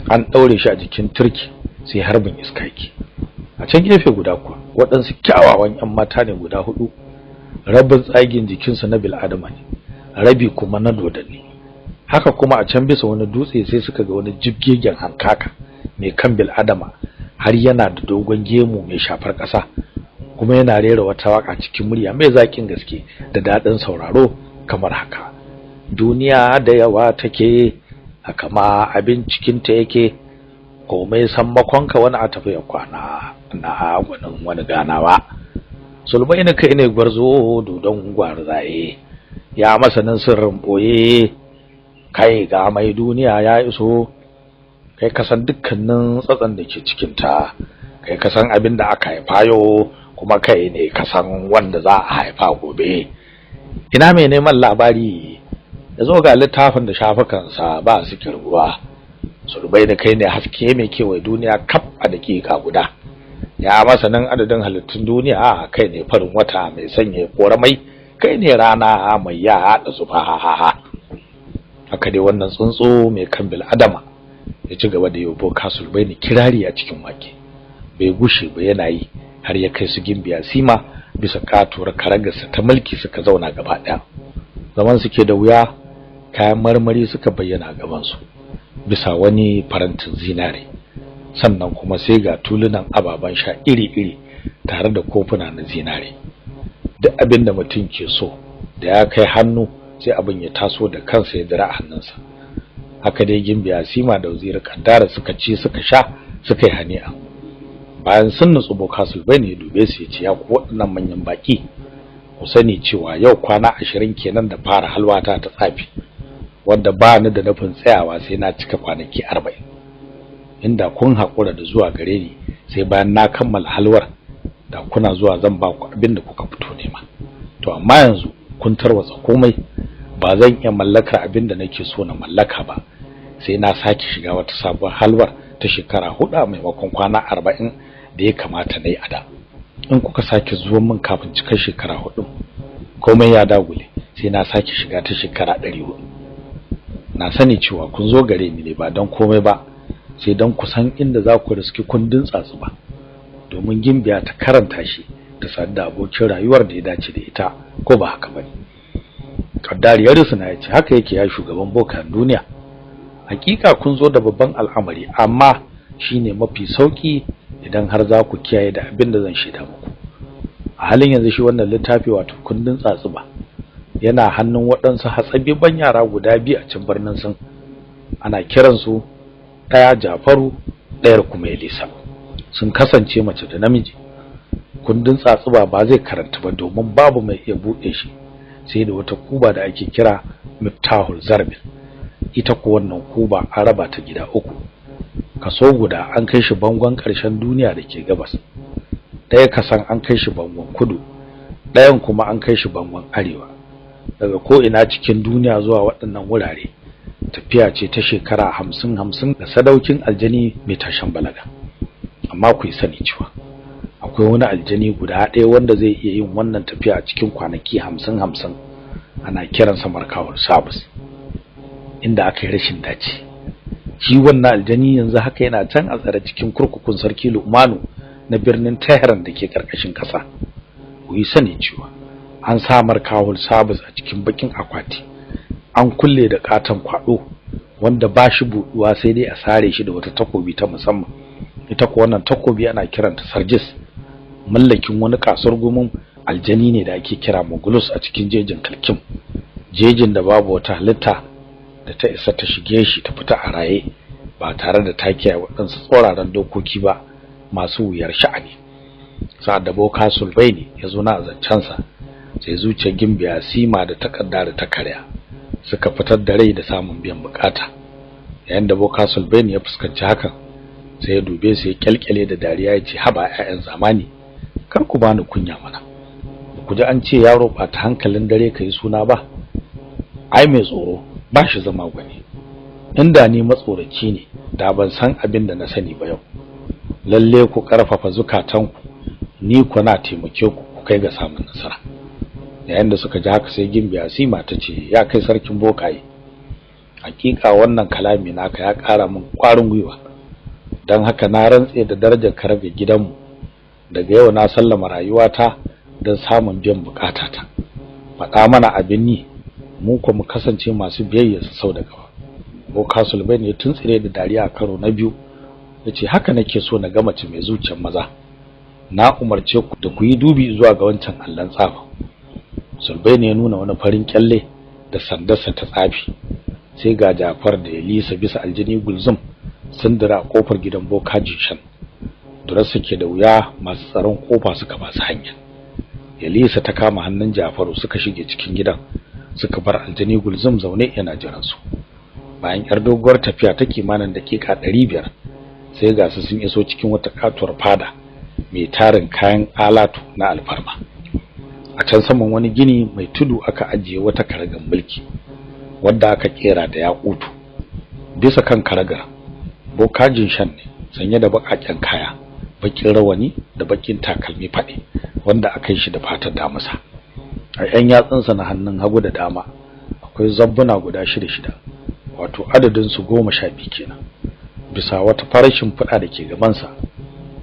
An daure shi a jikin turki sai harbin iska yake. A can gefe guda kuwa waɗansu kyawawan ƴan mata ne guda 4, rabin tsagin jikinsa na bil adama ne, rabi kuma na dodanni. Haka kuma a can bisa wani dutse sai suka ga wani jibgegen hankaka mai kan bil adama, har yana da dogon gemu mai shafar ƙasa, kuma yana rera wata waka cikin murya mai zakin gaske da dadin sauraro kamar haka: duniya da yawa take, haka ma abin cikin ta yake, komai sammakonka wani a tafi ya kwana, na gwanin wani ganawa. Sulmai ne kai ne gwarzo dodon gwarzaye, ya masanin sirrin boye, kai ga mai duniya ya iso. Kai kasan dukkanin tsatsan da ke cikin ta, kai kasan abin da aka haifa yau, kuma kai ne kasan wanda za a haifa gobe. Ina mai neman labari ya zo ga littafin da shafukansa ba su kirguwa. Sulbai da kai ne haske mai kewaye duniya kaf a dakika guda, ya masanin adadin halittun duniya, kai ne farin wata mai sanya koramai, kai ne rana mai ya da zufa. Haka dai wannan tsuntsu mai kan bil adama ya ci gaba da yabo Sulbai ne kirari a cikin wake, bai gushe ba yana yi har ya kai su gimbiya sima bisa katuwar karagarsa ta mulki suka zauna gaba daya. Zaman suke da wuya, kayan marmari suka bayyana gaban su bisa wani farantin zinare, sannan kuma sai ga tulunan ababan sha iri-iri tare da kofuna na zinare. duk abin da mutum ke so da ya kai hannu sai abin ya taso da kansa ya dira a hannunsa. Haka dai Gimbiya Sima da Waziri Kaddara suka ci suka sha suka yi hani'a. Bayan sun nutsu Bokasul bai ne dube su ya ce, ya ku waɗannan manyan baki, ku sani cewa yau kwana 20 kenan da fara halwata ta tsafi, wanda ba ni da nufin tsayawa sai na cika kwanaki 40. Inda kun haƙura da zuwa gare ni sai bayan na kammala halwar, da kuna zuwa zan ba ku abin da kuka fito nema. To amma yanzu kun tarwatsa komai, ba zan iya mallakar abin da nake so na mallaka ba sai na sake shiga wata sabuwar halwar ta shekara 4 maimakon kwana 40 da ya kamata nayi a da. In kuka sake zuwa min kafin cikar shekara 4, komai ya dagule sai na sake shiga ta shekara 100. Na sani cewa kun zo gare ni ne ba don komai ba sai don ku san inda za ku riski kundin tsatsuba, domin Gimbiya ta karanta shi ta sadu da abokin rayuwar da ya dace da ita, ko ba haka bane? Kaddariyar suna ya ce, haka yake ya shugaban bokan duniya. Hakika kun zo da babban al'amari, amma shine mafi sauki idan har za ku kiyaye da abin da zan shaida muku. A halin yanzu shi wannan littafi wato kundin tsatsuba yana hannun waɗansu hatsabibban yara guda 2 a cikin birnin Sin. Ana kiransu ɗaya Jafaru, ɗayar kuma Elisa. Sun kasance mace da namiji. Kundin tsatsuba ba zai karanta ba domin babu mai iya buɗe shi sai da wata kuba da ake kira Miftahul Zarbil. Ita ko wannan kuba an raba ta gida 3. Kaso guda an kai shi bangon ƙarshen duniya da ke gabas, ɗaya kasan an kai shi bangon kudu, ɗayan kuma an kai shi bangon arewa. Daga ko ina cikin duniya zuwa waɗannan wurare tafiya ce ta shekara 50 da sadaukin aljani mai tashan balaga. Amma ku yi sani cewa akwai wani aljani guda ɗaya wanda zai iya yin wannan tafiya a cikin kwanaki 50. Ana kiransa Markawul Sabus, inda aka yi rashin dace. Shi wannan aljani yanzu haka yana can a tsare cikin kurkukun sarki Lu'manu na birnin Tehran da ke karkashin ƙasa. Ku yi sani cewa an sa Markawul Sabus a cikin bakin akwati, an kulle da katon kwado wanda ba shi buduwa sai dai a sare shi da wata takobi ta musamman. Ita ko wannan takobi ana kiranta Sarjis, mallakin wani kasar gumin aljani ne da ake kira Mogulus a cikin jejin Kalkim, jejin da babu wata halitta da ta isa ta shige shi ta fita a raye ba tare da ta kiyaye waɗansu tsoraran dokoki ba masu wuyar sha'ani. Sa'ad da Bokasul Baini ya zo na zancensa, sai zuciyar Gimbiya Sima da Takaddara ta karya, suka fitar da rai da samun biyan bukata. Yayin da Bokasul Baini ya fuskanci hakan, sai ya dube su ya kyalkyale da dariya ya ce, haba 'ya'yan zamani, kar ku bani kunya mana. Ku ji an ce yaro ba ta hankalin dare kai suna ba? Ai mai tsoro ba shi zama gwani. Inda ni matsoraci ne da ban san abin da na sani ba yau. Lalle ku karfafa zukatanku, ni ku na taimake ku kai ga samun nasara. Yayin da suka ji haka sai Gimbiya Sima ta ce, ya kai sarkin bokaye, hakika wannan kalami naka ya ƙara min ƙwarin gwiwa. Dan haka na rantse da darajar karabe gidanmu, daga yau na sallama rayuwata don samun biyan bukatata. Faɗa mana abin yi, mu kuma mu kasance masu biyayya sau da gaba. Bokasul Baini ya tuntsire da dariya a karo na biyu, yace, haka nake so na ga mace mai zuciyar maza. Na umarce ku da ku yi dubi zuwa ga wancan allan tsafa. Sulbaini ya nuna wani farin kyalle da sandarsa ta tsafi, sai ga Jafar da Elisa bisa aljini Gulzum sun dira a kofar gidan Boka Jishan. Durarsa ke da wuya, masu tsaron kofa suka ba su hanya. Elisa ta kama hannun Jafaru suka shige cikin gidan, suka bar aljini Gulzum zaune yana jiran su. Bayan yar doguwar tafiya ta kimanin dakika 500, sai ga su sun iso cikin wata katuwar fada mai tarin kayan alatu na alfarma. A can saman wani gini mai tudu aka ajiye wata karagar mulki wadda aka kera da yakutu. Bisa kan karagar Boka Jishan ne sanye da bakaken kaya, bakin rawani da bakin takalmi fade wanda aka yi shi da fatar damusa. A yan yatsunsa na hannun hagu da dama akwai zabbuna guda 6, wato adadin su 12 kenan. Bisa wata farashin fada da ke gaban sa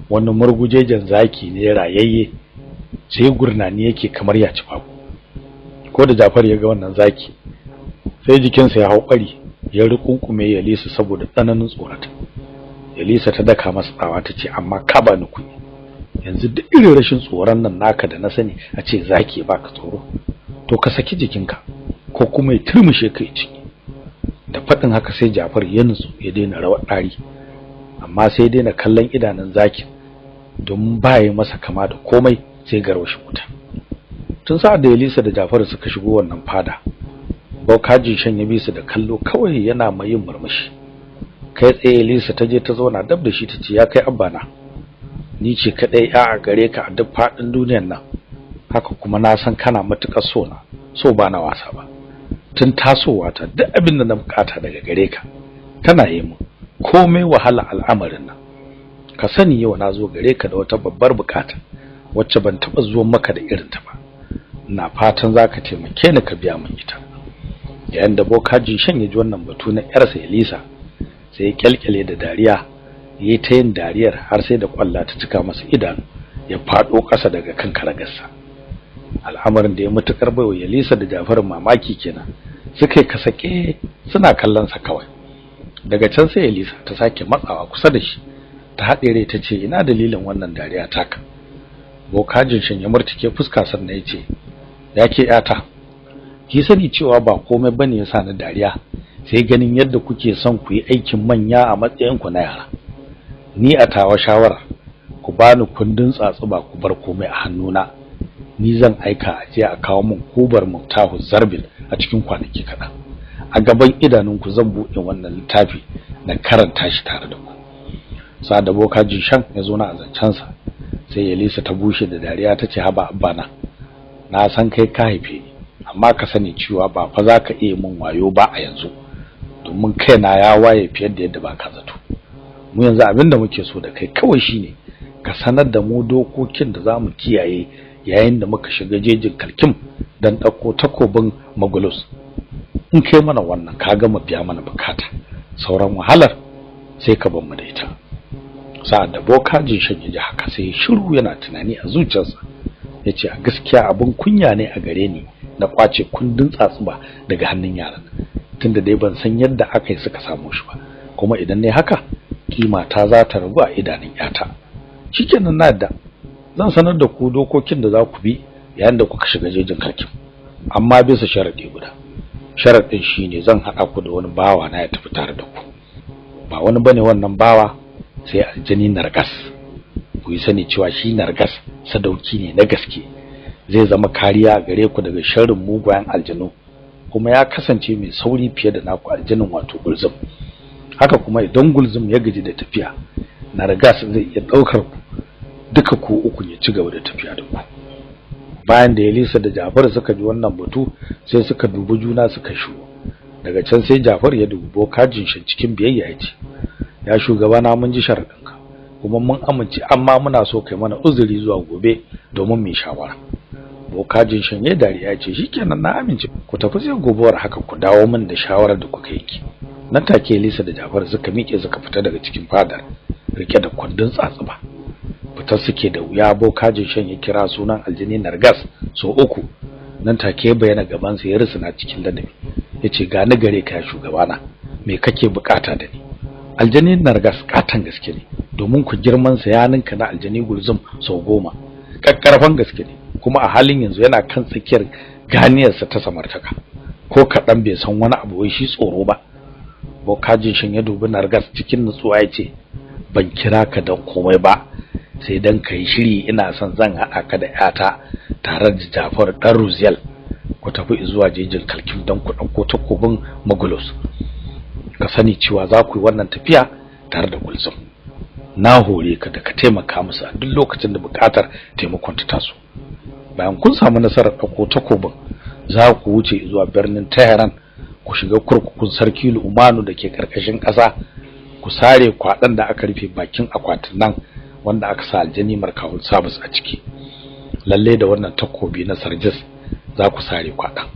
wani murgujejen zaki ne rayayye, sai gurnani yake kamar ya ci babu. Ko da Jafar ya ga wannan zaki, sai jikinsa ya hauƙari ya rukunkume Elisa saboda tsananin tsorata. Elisa ta daka masa tsawa ta ce, amma ka bani kunya, yanzu duk irin rashin tsoron nan naka da na sani a ce zaki baka tsoro, to ka saki jikinka ko kuma ya turmushe kai ciki. Da faɗin haka sai Jafar ya nutsu ya daina rawar ɗari, amma sai daina kallon idanun zakin don baya masa kama da komai sai garwashin wuta. Tun sa'ad da Elisa da Jafar suka shigo wannan fada, Bokaji shan ya bi su da kallo kawai yana mai yin murmushi. Kai tsaye Elisa ta je ta zauna dab da shi ta ce, ya kai abbana, ni ce kadai ya a gare ka a duk faɗin duniyar nan, haka kuma na san kana matuƙar so ba na wasa ba. Tun tasowa ta duk abin da na bukata daga gare ka kana yi mu, komai wahala al'amarin nan. Ka sani yau na zo gare ka da wata babbar bukata wacce ban taɓa zuwa maka da irin ta ba. Ina fatan zaka taimake ni ka biya min ita. Yayin da Bokaji shan ya ji wannan batu na yarsa Elisa, sai ya kyalkyale da dariya, yayi ta yin dariyar har sai da kwalla ta cika masa idanu, ya fado ƙasa daga kan karagarsa. Al'amarin da ya mutukar baiwa Elisa da Jafar mamaki kenan, suka yi kasake suna kallon sa kawai. Daga can sai Elisa ta sake matsawa kusa da shi, ta haɗe rai ta ce, ina dalilin wannan dariya taka? Bokajin shan ya murtike fuska sannan ya ce, yake yata, ki sani cewa ba komai bane yasa ni dariya, sai ganin yadda kuke son ku yi aikin manya a matsayin ku na yara. Ni a tawa shawara, ku bani kundin tsatsuba ku bar komai a hannuna, ni zan aika a je a kawo min kubar muftahu zarbil a cikin kwanaki kaɗan. A gaban idanunku zan buɗe wannan littafi na karanta shi tare da ku. Sa'ad da Bokaji shan ya zo na azancansa, sai Elisa ta bushe da dariya ta ce, haba abbana, na san kai ka haife ni, amma ka sani cewa ba fa za ka iya min wayo ba a yanzu, domin kaina ya waye fiye da yadda ba ka zato. Mu yanzu abin da muke so da kai kawai shine ka sanar da mu dokokin da za mu kiyaye yayin da muka shiga jejin kalkim dan ɗauko takobin Magulus. In kai mana wannan ka gama biya mana bukata, sauran wahalar sai ka bar mu da ita. Sa'ad da Bokaji shan ya ji haka sai shiru yana tunani a zuciyarsa, yace a gaskiya abun kunya ne a gare ni na kwace kundin tsatsuba daga hannun yaran, tunda dai ban san yadda aka yi suka samu shi ba, kuma idan ne haka kima ta za ta ragu a idanun yata. Shikenan na da zan sanar da ku dokokin da za ku bi yayin da kuka shiga jejin kalkin, amma bisa sharadi guda. Sharadin shine zan haɗa ku da wani bawa na ya tafi tare da ku. Ba wani bane wannan bawa sai aljani Nargas. Ku yi sani cewa shi Nargas sadauki ne na gaske, zai zama kariya gare ku daga sharrin mugayen aljanu, kuma ya kasance mai sauri fiye da naku aljanin wato Gulzum. Haka kuma idan Gulzum ya gaji da tafiya, Nargas zai iya daukar ku duka ku uku ya ci gaba da tafiya da ku. Bayan da Elisa da Jafar suka ji wannan batu, sai suka dubi juna suka shiru. Daga can sai Jafar ya dubi Bokajin shan cikin biyayya ya ce, ya shugabana, mun ji sharadinka kuma mun amince, amma muna so kai mana uzuri zuwa gobe domin mu shawara. Bokajin shan ya dariya ya ce, shikenan na amince, ku tafi sai gobewar haka ku dawo min da shawarar da kuka yi. Nan take Elisa da Jafar suka miƙe suka fita daga cikin fadar rike da kundin tsatsuba. Fitar suke da wuya, Bokajin shan ya kira sunan aljini Nargas so uku. Nan take bayyana gaban sa ya rusuna cikin ladabi, yace, ga ni gare ka shugabana, me kake bukata da ni? Aljini Nargas katan gaske ne, domin ku girman sa ya ninka na aljini Gulzum sau 10. Kakkarfan gaske ne, kuma a halin yanzu yana kan tsakiyar ganiyarsa ta samartaka, ko kaɗan bai san wani abu wai shi tsoro ba. Bokajin shan ya dubi Nargas cikin nutsuwa ya ce, ban kira ka don komai ba, sai dan kai shiri ina son zan haɗa ka da yata tare da Jafar ɗan Ruziel, ku tafi zuwa jejin kalkim don ku ɗauko takobin Magulus. Ka sani cewa za ku yi wannan tafiya tare da Gulzum. Na hore ka da ka taimaka musu a duk lokacin da buƙatar taimakon ta taso. Bayan kun samu nasarar ɗauko takobin, za ku wuce zuwa birnin Tehran, ku shiga kurkukun sarki Lu'manu da ke ƙarƙashin ƙasa, ku sare kwaɗan da aka rufe bakin akwatin nan wanda aka sa aljani Markawul Sabis a ciki. Lalle da wannan takobi na Sarjis za ku sare kwaɗan.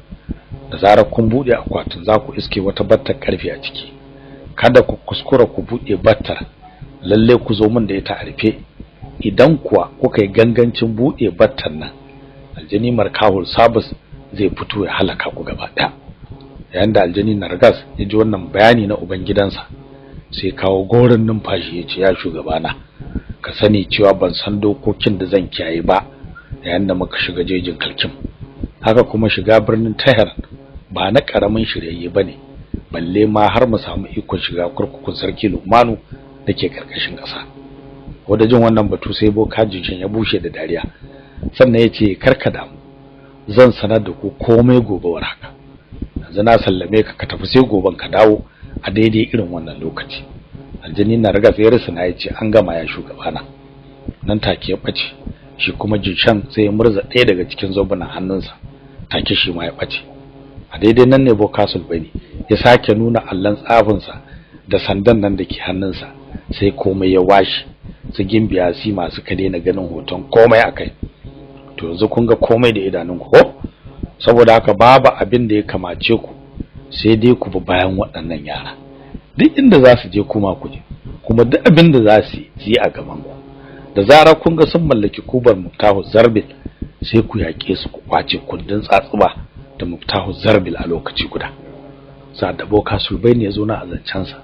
Da zarar kun buɗe akwatin za ku iske wata battar ƙarfe a ciki. Kada ku kuskura ku buɗe battar, lalle ku zo min da ita a rufe. Idan kuwa kuka yi gangancin buɗe battar nan, aljani Markawul Sabis zai fito ya halaka ku gaba ɗaya. Yayin da aljani Nargas ya ji wannan bayani na ubangidansa, sai kawo gorin numfashi ya ce, ya shugabana, ka sani cewa ban san dokokin da zan kiyaye ba yayin da muka shiga jejin kalkin. Haka kuma shiga birnin Tahir ba na karamin shirye bane, balle ma har mu samu ikon shiga kurkukun sarki Lumanu dake karkashin ƙasa. Wanda jin wannan batu sai boka jinshin ya bushe da dariya, sannan yace karka damu, zan sanar da ku komai gobe war haka. Yanzu na sallame ka tafi sai goben ka dawo a daidai irin wannan lokaci. Aljani na riga tsayar na yace an gama ya shugabana. Nan take ya bace, shi kuma jinshan sai ya murza ɗaya daga cikin zobunan hannunsa, take shi ma ya bace. A daidai nan ne boka Sulbani ya sake nuna allan tsafinsa da sandan nan dake hannunsa, sai komai ya washi, su gimbiya si masu ka daina ganin hoton komai akai. To yanzu kun ga komai da idanunku ko? Saboda haka babu abin da ya kamace ku sai dai ku bi bayan waɗannan yara. Duk inda za su je kuma ku je, kuma duk abin da za su yi a gaban ku. Da zarar kun ga sun mallaki kubar Muftahu Zarbil, sai ku yaƙe su ku kwace kundin tsatsuba da Muftahu Zarbil a lokaci guda. Sa da boka Sulbani ya zo na azancansa,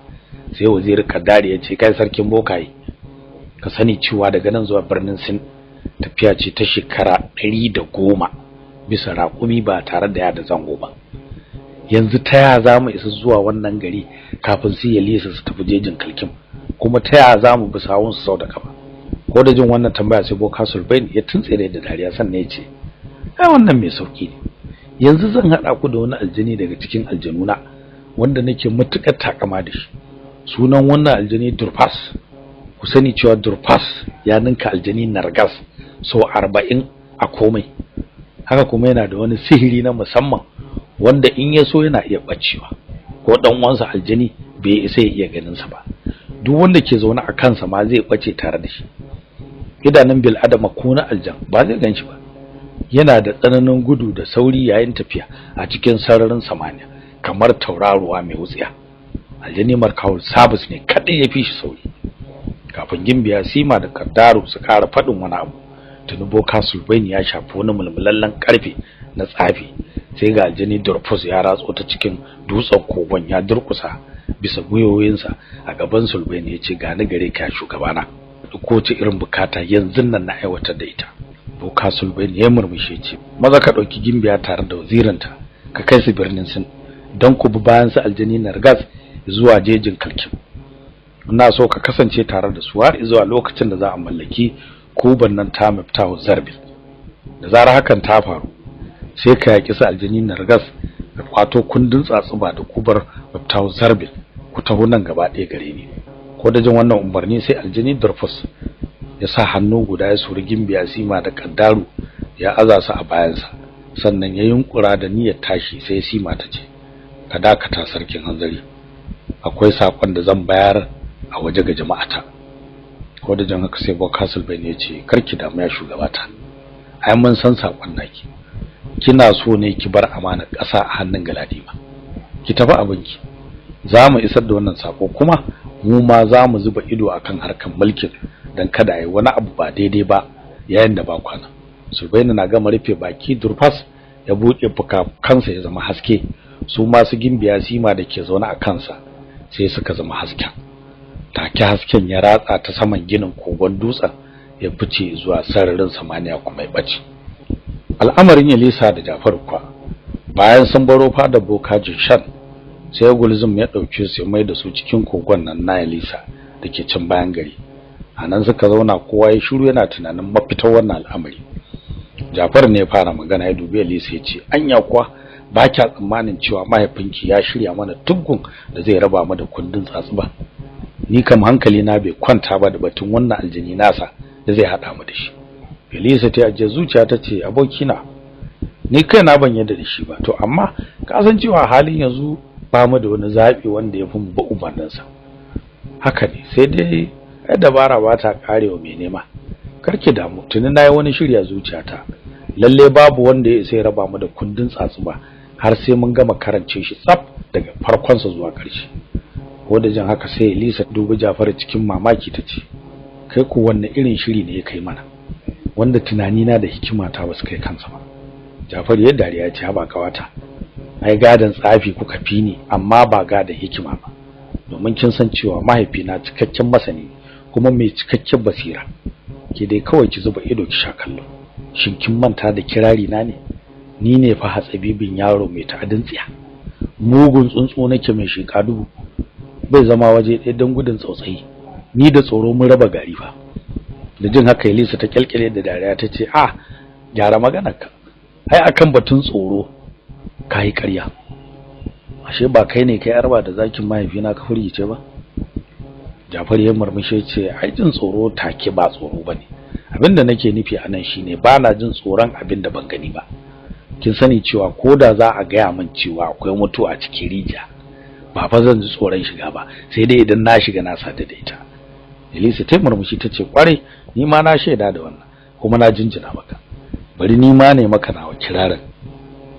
sai waziri Kadari ya ce kai sarkin bokaye, ka sani cewa daga nan zuwa birnin Sin tafiya ce ta shekara 110 bisa raƙumi ba tare da yada zango ba. Yanzu ta ya zamu isa zuwa wannan gari kafin su ya lisa su tafi jejin kalkin, kuma ta ya zamu bi sawun su sau da kafa? Ko da jin wannan tambaya sai boka Sulbani ya tuntsire da dariya, sannan ya ce ai wannan mai sauki ne. Yanzu zan hada ku da wani aljani daga cikin aljanuna wanda nake mutukar takama da shi. Sunan wannan aljani Durfas. Ku sani cewa Durfas ya ninka aljani Nargas sau 40 a komai. Haka kuma yana da wani sihiri na musamman wanda in ya so yana iya bacewa, ko dan uwansa aljani bai isa ya iya ganin sa ba. Duk wanda ke zaune a kansa ma zai bace tare da shi. Idanun bil adama ko na aljan ba zai ganshi ba. Yana da tsananin gudu da sauri yayin tafiya a cikin sararin samaniya kamar tauraruwa mai wutsiya. Aljani Markawul Sabis ne kadai ya fi shi sauri. Kafin gimbiya Sima da Kaddaru su kara fadin wani abu, tuni boka Sulbani ya shafi wani mulmulallen karfe na tsafi, sai ga aljani Durfus ya ratso ta cikin dutsen kogon ya durkusa bisa guyoyinsa a gaban Sulbani ya ce gani gare ka shugabana, ko ce irin bukata yanzu nan na aiwatar da ita. Boka Sulbani ya murmushe ce maza ka dauki gimbiya tare da wazirinta ka kai su birnin Sin don ku bi bayan su aljani Nargas zuwa jejin kalkin. Ina so ka kasance tare da su har zuwa lokacin da za a mallaki kuban nan ta Muftahu Zarbil. Da zarar hakan ta faru, sai ka yaki su aljani Nargas da kwato kundin tsatsuba da kubar Muftahu Zarbil, ku taho nan gaba ɗaya gare ni. Ko da jin wannan umarni sai aljani Durfus ya sa hannu guda ya suri gimbiya Sima da Kaddaru ya aza su a bayansa, sannan ya yunkura da niyyar tashi sai Sima ta ce ka dakata sarkin hanzari, akwai sakon da zan bayar a waje ga jama'ata. Ko da jan haka sai boka Sulbani ya ce karki damu ya shugabata, ai mun san sakon naki, kina so ne ki bar amana ƙasa a hannun Galadima, ki tafi abinki, za mu isar da wannan sako, kuma mu ma za mu zuba ido akan harkan mulkin dan kada ai wani abu ba daidai ba yayin da ba kwana. Sulbani na gama rufe baki, Durfas ya buɗe kansa ya zama haske, su masu gimbiya Sima da ke zaune a kansa sai suka zama hasken. Take hasken ya ratsa ta saman ginin kogon dutsen ya fice zuwa sararin samaniya kuma ya bace. Al'amarin Elisa da Jafar kuwa bayan sun baro fadar boka Jinshan, sai Gulzum ya dauke su mai da su cikin kogon nan na Elisa dake can bayan gari. Anan suka zauna kowa ya shiru yana tunanin mafitar wannan al'amari. Jafar ne ya fara magana, ya dubi Elisa ya ce anya kuwa ba kya tsammanin cewa mahaifinki ya shirya mana tuggun da zai raba mu da kundin tsatsuba? Ni kam hankali na bai kwanta ba da batun wannan aljini nasa da zai hada mu da shi. Elisa ta aje zuciya ta ce abokina, ni kaina ban yadda da shi ba, to amma ka san cewa halin yanzu ba mu da wani zabi wanda yafi mu ba umarninsa. Haka ne, sai dai ai dabara ba ta karewa mai nema. Karki damu, tuni nayi wani shirya zuciyata, lalle babu wanda ya sai raba mu da kundin tsatsuba har sai mun gama karance shi tsaf daga farkon sa zuwa ƙarshe. Ko da jin haka sai Elisa dubi Jafar cikin mamaki tace kai ku wanne irin shiri ne ya kai mana wanda tunani na da hikima ta basu kai kansa ba? Jafar ya dariya ya ce haba kawata, ai gadan tsafi kuka fi ni amma ba gadan hikima ba, domin kin san cewa mahaifina cikakken masani kuma mai cikakken basira. Ke dai kawai ki zuba ido ki sha kallo. Shin kin manta da kirari na ne? Ni ne fa hatsabibin yaro mai ta'adin tsiya. Mugun tsuntsu nake mai shika dubu. Bai zama waje ɗaya don gudun tsautsayi. Ni da tsoro mun raba gari fa. Da jin haka Elisa ta kyalkyale da dariya ta ce, gyara maganarka. Ai akan batun tsoro kai ƙarya. Ashe ba kai ne kai arba da zakin mahaifina ka furgice ba? Jafar ya murmushe ce, ai jin tsoro take ba tsoro bane. Abinda nake nufi anan shine bana jin tsoron abinda ban gani ba. Kin sani cewa koda za a gaya min cewa akwai mutuwa a cikin rijiya, ba fa zan ji tsoron shiga ba, sai dai idan na shiga na sadu da ita. Elisa ta murmushi tace, kwarai ni ma na shaida da wannan, kuma na jinjina maka. Bari ni ma ne maka nawa kirarin.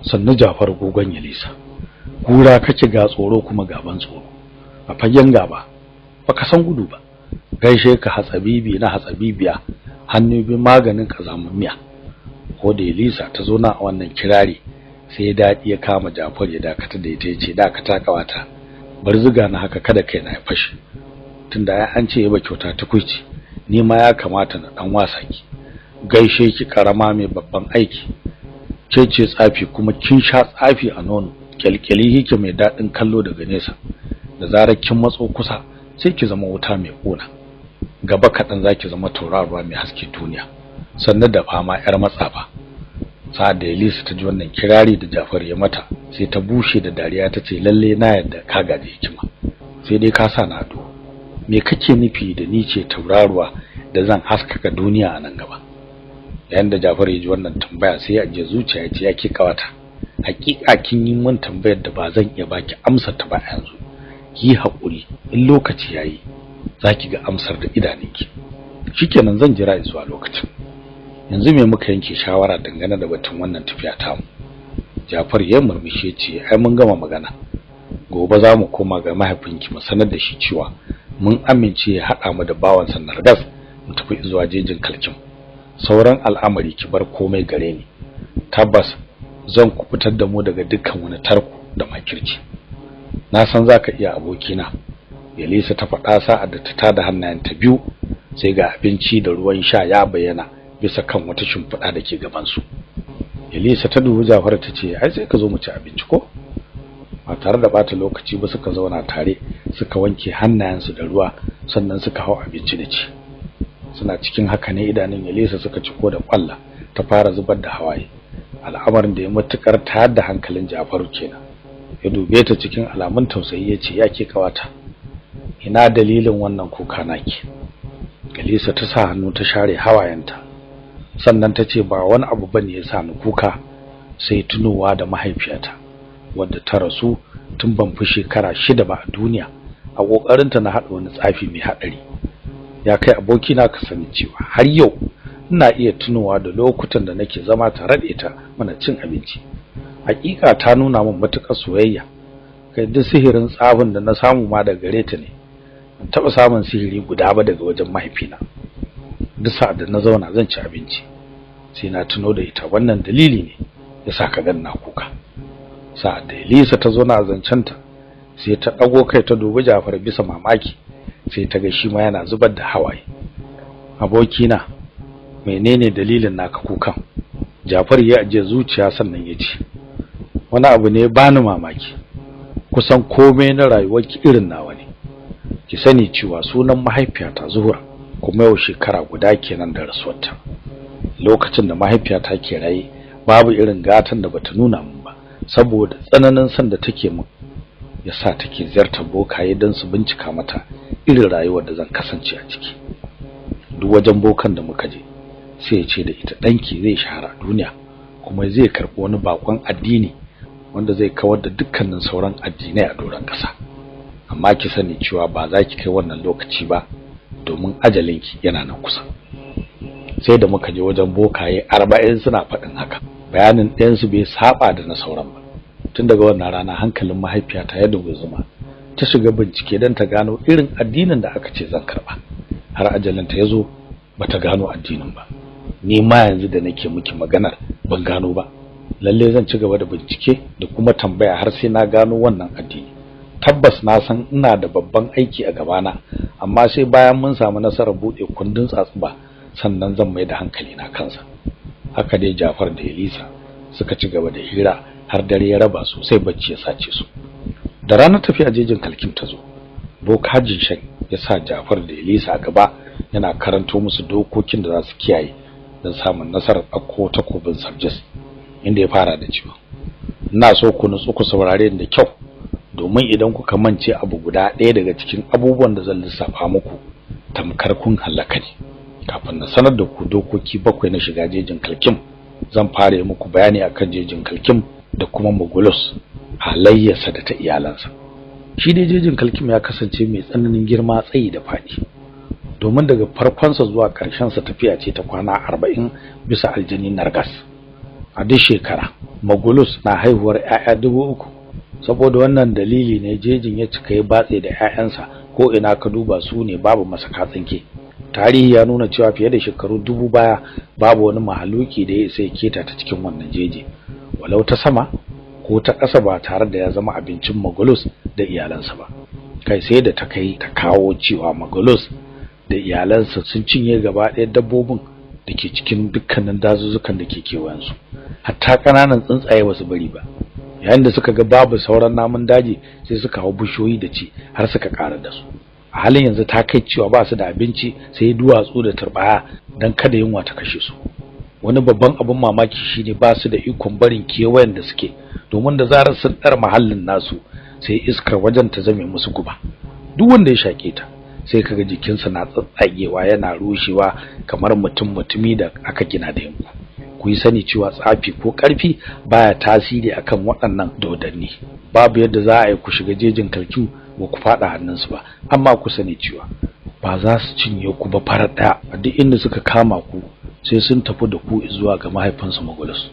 Sannu Jafar gogon Elisa. Kura kake ga tsoro kuma gaban tsoro. A fagen gaba baka san gudu ba. Gaishe ka hatsabibi na hatsabibiya, hannu bi maganin kazamun miya. Ko da Elisa ta zo na wannan kirari, sai dadi ya kama Jafar ya dakata da ita yace, dakata kawata. Bar zuga na haka kada kai na ya fashi. Tunda ai an ce yaba kyauta tukuici, ni ma ya kamata na dan wasa ki. Gaishe ki karama mai babban aiki. Ce tsafi kuma kin sha tsafi a nono. Kyalkyali yake mai dadin kallo daga nesa. Da zarar kin matso kusa sai ki zama wuta mai kona. Gaba kadan zaki zama tauraruwa mai haske duniya. Sannan da fama yar matsafa. Sa'ad da Elisa ta ji wannan kirari da Jafar ya mata, sai ta bushe da dariya tace, lalle na yadda ka gaje hikima. Sai dai ka sa na ado. Me kake nufi da ni ce tauraruwa da zan haskaka duniya a nan gaba? Yayin da Jafar ya ji wannan tambaya sai ya je zuciya ya ce, yake kawata, hakika kin yi min tambayar da ba zan iya baki amsar ta ba yanzu. Yi hakuri, in lokaci yayi zaki ga amsar da idanunki. Shikenan zan jira zuwa lokacin. Yanzu me muka yanke shawara dangane da batun wannan tafiya ta mu? Jafar ya murmushe ce, ai mun gama magana. Gobe za mu koma ga mahaifinki mu sanar da shi cewa mun amince ya hada mu da bawansa Nargas mu tafi zuwa jejin Kalkin. Sauran al'amari ki bar komai gare ni. Tabbas zan kubutar da mu daga dukkan wani tarko da makirci. Na san zaka iya abokina. Elisa ta faɗa sa'ad da ta tada hannayenta biyu, sai ga abinci da ruwan sha ya bayyana bisa kan wata shimfiɗa da ke gaban su. Elisa ta dubi Jafar ta ce, ai sai ka zo mu ci abinci ko? Ba tare da bata lokaci ba suka zauna tare, suka wanke hannayensu da ruwa, sannan suka hau abinci da ci. Suna cikin haka ne idanun Elisa suka ciko da kwalla, ta fara zubar da hawaye. Al'amarin da ya matukar tayar da hankalin Jafaru kenan. Ya dube ta cikin alamun tausayi yace, yake kawata, ina dalilin wannan kuka naki? Elisa ta sa hannu ta share hawayenta, sannan ta ce, ba wani abu bane ya sa ni kuka, sai tunowa da mahaifiyata wadda ta rasu tun ban fi shekara 6 ba a duniya, a kokarinta na hada wani tsafi mai hadari. Ya kai abokina ka sani cewa har yau ina iya tunowa da lokutan da nake zama tare da ita muna cin abinci. Hakika ta nuna min matukar soyayya. Kai duk sihirin tsafin da na samu ma daga gare ta ne. Ban taba samun sihiri guda ba daga wajen mahaifina. Duk sa'ad da na zauna zan ci abinci, sai na tuno da ita. Wannan dalili ne yasa ka ganna kuka. Sa'ad da Elisa ta zo na zancanta, sai ta dago kai ta dubi Jafar bisa mamaki, sai ta ga shi ma yana zubar da hawaye. Abokina, menene dalilin naka kukan? Jafar ya aje zuciya sannan ya ce, wani abu ne bani mamaki. Kusan komai na rayuwarki irin nawa ne. Ki sani cewa sunan mahaifiyata Zuhura, kuma yau shekara guda kenan da rasuwarta. Lokacin da mahaifiyata ke raye, babu irin gatan da bata nuna min ba, saboda tsananin san da take min yasa take ziyartar bokaye don su bincika mata irin rayuwar da zan kasance a ciki. Duk wajen bokan da muka je, sai ya ce da ita, danki zai shahara duniya, kuma zai karɓi wani bakon addini wanda zai kawar da dukkanin sauran addinai a doron ƙasa. Amma ki sani cewa ba za ki kai wannan lokaci ba, domin ajalinki yana nan kusa. Sai da muka je wajen bokaye 40 suna faɗin haka. Bayanin ɗayansu bai saba da na sauran ba. Tun daga wannan rana hankalin mahaifiyata ya duguzuma, ta shiga bincike don ta gano irin addinin da aka ce zan karɓa. Har ajalinta ya zo bata gano addinin ba. Ni ma yanzu da nake miki maganar ban gano ba. Lalle zan ci gaba da bincike da kuma tambaya har sai na gano wannan addini. tabbas na san ina da babban aiki a gabana, amma sai bayan mun samu nasarar buɗe kundin tsatsuba sannan zan mai da hankali na kansa. Haka dai Jafar da Elisa suka ci gaba da hira har dare ya raba su, sai bacci ya sace su. Da ranar tafiya jejin kalkin ta zo, Bokajin Shan ya sa Jafar da Elisa a gaba yana karanto musu dokokin da za su kiyaye don samun nasarar ɗauko takobin Sarjas, inda ya fara da cewa, ina so ku nutsu ku saurare da kyau, domin idan kuka mance abu guda ɗaya daga cikin abubuwan da zan lissafa muku, tamkar kun halaka ne. Kafin na sanar da ku dokoki 7 na shiga jejin kalkin, zan fara muku bayani akan jejin kalkin da kuma Mogulus, halayyarsa da ta iyalansa. Shi dai jejin kalkin ya kasance mai tsananin girma, tsayi da faɗi, domin daga farkonsa zuwa ƙarshensa tafiya ce ta kwana 40 bisa aljani Nargas. A duk shekara Mogulus na haihuwar 'ya'ya 3000. Saboda wannan dalili ne jejin ya cika ya batse da 'ya'yansa, ko ina ka duba su ne, babu masaka tsinke. Tarihi ya nuna cewa fiye da shekaru 1000 baya babu wani mahaluki da ya sai keta ta cikin wannan jeji, walau ta sama ko ta ƙasa, ba tare da ya zama abincin Mogulus da iyalansa ba. Kai sai da ta kai ta kawo cewa Mogulus da iyalansa sun cinye gaba ɗaya dabbobin da ke cikin dukkanin dazuzzukan da ke kewayensu, hatta ƙananan tsuntsaye ba su bari ba. Yayin da suka ga babu sauran namun daji, sai suka hau bishiyoyi da ci har suka ƙara da su. A halin yanzu ta kai cewa ba su da abinci sai duwatsu da turbaya don kada yunwa ta kashe su. Wani babban abin mamaki shine ba su da ikon barin kewayen da suke, domin da zarar sun ɗar mahallin nasu sai iskar wajen ta zame musu guba. Duk wanda ya shaƙe ta sai kaga jikinsa na tsatsagewa, yana rushewa kamar mutumi da aka gina da yanku. Ku yi sani cewa tsafi ko ƙarfi baya tasiri akan waɗannan dodanni. Babu yadda za a yi ku shiga jejin kalkin ba ku faɗa hannunsu ba, amma ku sani cewa ba za su cinye ku ba farar ɗaya. A duk inda suka kama ku sai sun tafi da ku zuwa ga mahaifinsu Mogulus.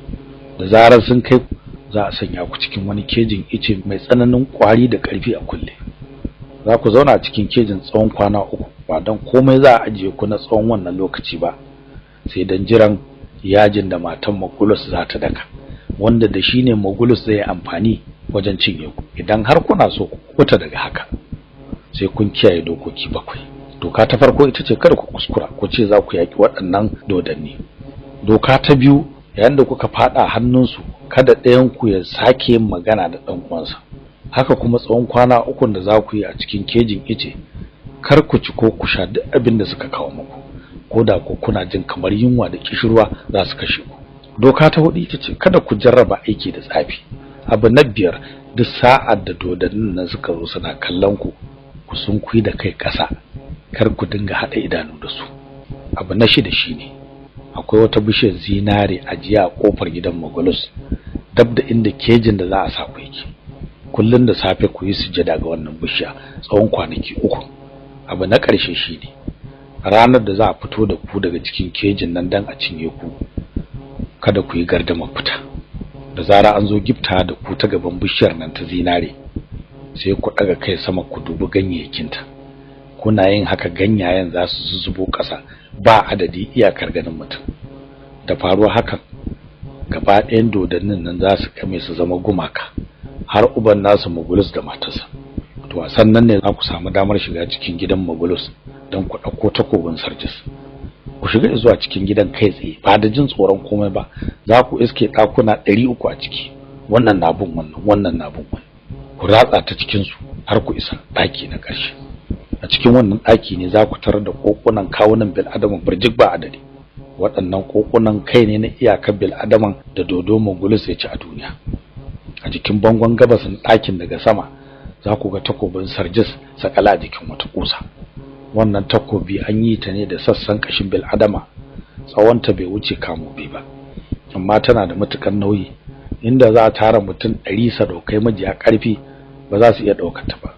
Da zarar sun kai ku, za a sanya ku cikin wani kejin ice mai tsananin ƙwari da ƙarfi a kulle. Za ku zauna a cikin kejin tsawon kwana 3, ba don komai za a ajiye ku na tsawon wannan lokaci ba, sai don jiran yajin da matan Mogulus za ta daka, wanda da shi ne Mogulus zai amfani wajen cinye ku. Idan har kuna so ku kuta daga haka, sai kun kiyaye dokoki 7. Doka ta farko ita ce kada ku kuskura ku ce za ku yaki waɗannan dodanni. Doka ta biyu, yayin da kuka fada hannunsu, kada ɗayan ku ya sake yin magana da ɗan uwansa. Haka kuma tsawon kwana 3 da za ku yi a cikin kejin ice, kar ku ci ko ku sha duk abin da suka kawo muku, ko da ku kuna jin kamar yunwa da kishirwa za su kashe ku. Doka ta 4 ita ce kada ku jarraba aiki da tsafi. Abu na 5, duk sa'ad da dodannin nan suka zo suna kallon ku, ku sunkuyi da kai ƙasa, kar ku dinga haɗa idanu da su. Abu na 6 shine akwai wata bishiyar zinare a jiya a kofar gidan Mogulus, dab da inda kejin da za a sa ku yake. Kullun da safe ku yi sujada ga wannan bishiya tsawon kwanaki 3. Abu na ƙarshe shine ranar da za a fito da ku daga cikin kejin nan dan a cinye ku, kada ku yi gardamar fita. Da zara an zo gifta da ku ta gaban bishiyar nan ta zinare, sai ku daga kai sama ku dubi ganyayyakinta. Kuna yin haka ganyayen za su zubo ƙasa ba adadi iyakar ganin mutum. Da faruwa hakan, gaba ɗayan dodannin nan za su kame su zama gumaka, har uban nasu Mogulus da matarsa. To a sannan ne za ku samu damar shiga cikin gidan Mogulus don ku ɗauko takobin Sarjas. Ku shiga zuwa cikin gidan kai tsaye ba da jin tsoron komai ba. Za ku iske ɗakuna 300 a ciki, wannan na bin wannan, wannan na bin wannan. Ku ratsa ta cikin su har ku isa ɗaki na ƙarshe. A cikin wannan ɗaki ne za ku tarar da kokunan kawunan bil'adaman birjik ba adadi. Waɗannan kokunan kai ne na iyakar bil'adaman da dodo Mogulus ya ci a duniya. A jikin bangon gabasin ɗakin daga sama za ku ga takobin Sarjas sakala a jikin wata kusa. Wannan takobi an yi ta ne da sassan kashin bil'adama, tsawonta bai wuce kamu 2 ba, amma tana da matukar nauyi, inda za a tara mutum 100 sadaukai majiya ƙarfi ba za su iya ɗaukar ta ba.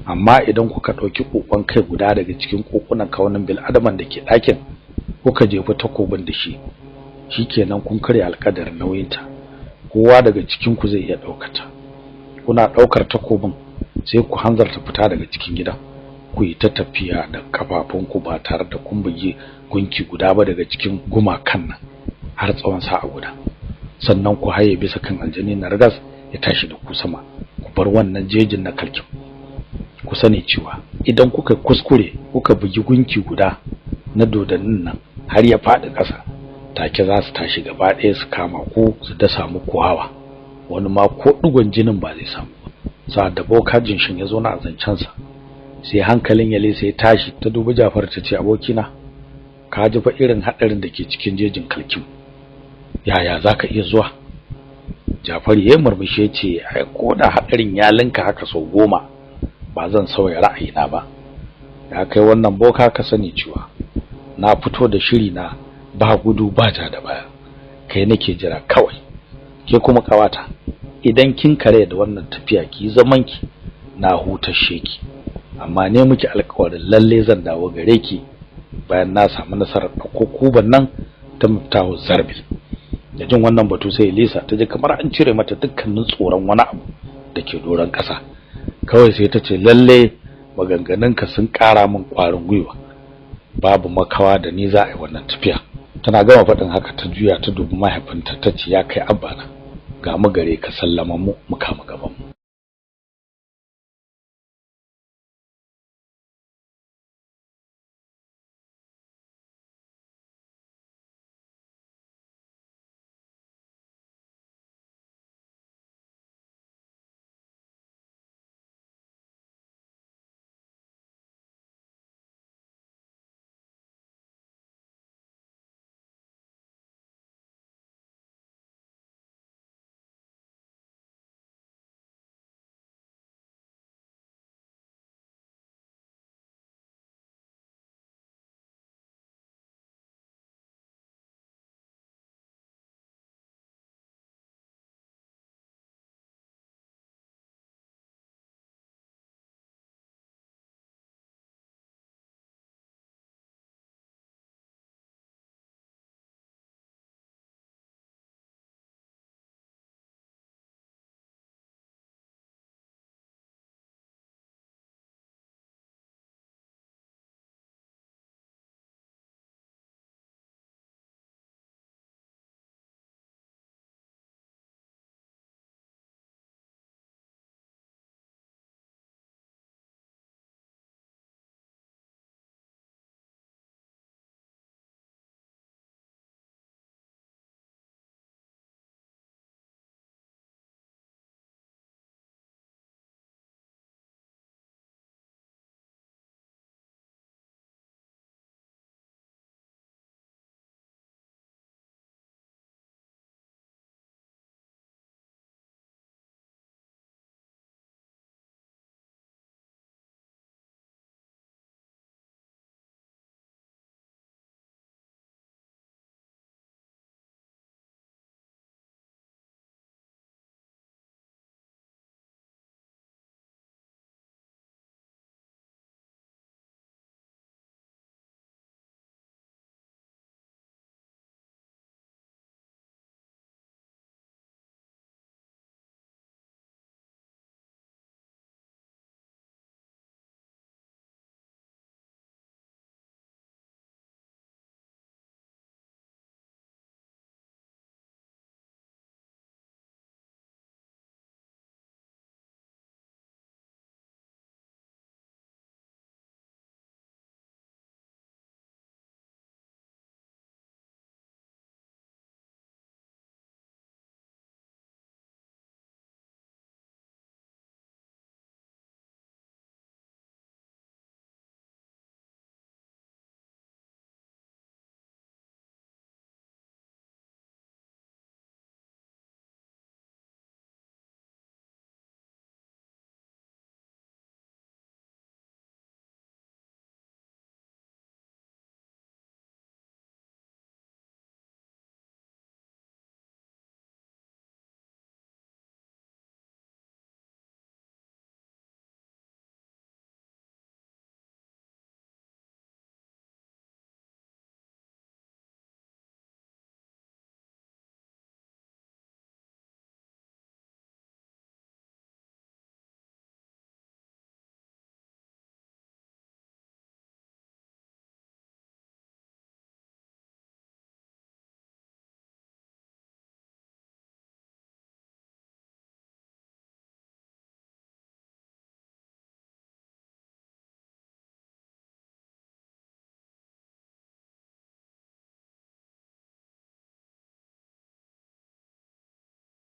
Amma idan kuka ɗauki kokon kai guda daga cikin kokunan kawunan bil'adaman da ke ɗakin, kuka jefa takobin da shi, shikenan kun karya alƙadarin nauyinta. Kowa daga cikin ku zai iya ɗaukar ta. Kuna ɗaukar takobin sai ku hanzarta fita daga cikin gidan. Ku yi ta tafiya da kafafunku ba tare da kun buge gunki guda ba daga cikin gumakan nan har tsawon sa'a guda. Sannan ku haye bisa kan aljani Nargas ya tashi da ku sama. Ku bar wannan jejin na kalkin. ku sani cewa idan kuka kuskure kuka bugi gunki guda na dodannin nan har ya faɗi ƙasa, take za su tashi gaba ɗaya su kama ku su dasa muku hawa, wani ma ko ɗigon jinin ba zai samu ba. Sa'ad da boka jinshin ya zo na zancensa, sai hankalin Yale sai tashi ta dubi Jafar ta ce, abokina ka ji fa irin haɗarin da ke cikin jejin Kalkim, yaya za ka iya zuwa? Jafar ya murmushe ya ce, ai ko da haɗarin ya linka haka sau 10 ba zan sauya ra'ayina ba. Ya kai wannan boka ka sani cewa na fito da shiri na ba gudu ba ja da baya, kai nake jira kawai. Ke kuma kawata, idan kin kare da wannan tafiya ki zaman ki, na hutashe ki, amma ne miki alƙawarin lalle zan dawo gare ki bayan na samu nasarar ɗauko kuban nan ta Miftahu Zarbil. Da jin wannan batu sai Lisa ta ji kamar an cire mata dukkanin tsoron wani abu da ke doron ƙasa. Kawai sai ta ce, lalle maganganunka sun ƙara min ƙwarin gwiwa, babu makawa da ni za a yi wannan tafiya. Tana gama faɗin haka ta juya ta dubi mahaifinta ta ce, ya kai abba na, ga mu gare ka, sallama mu kama gaban mu.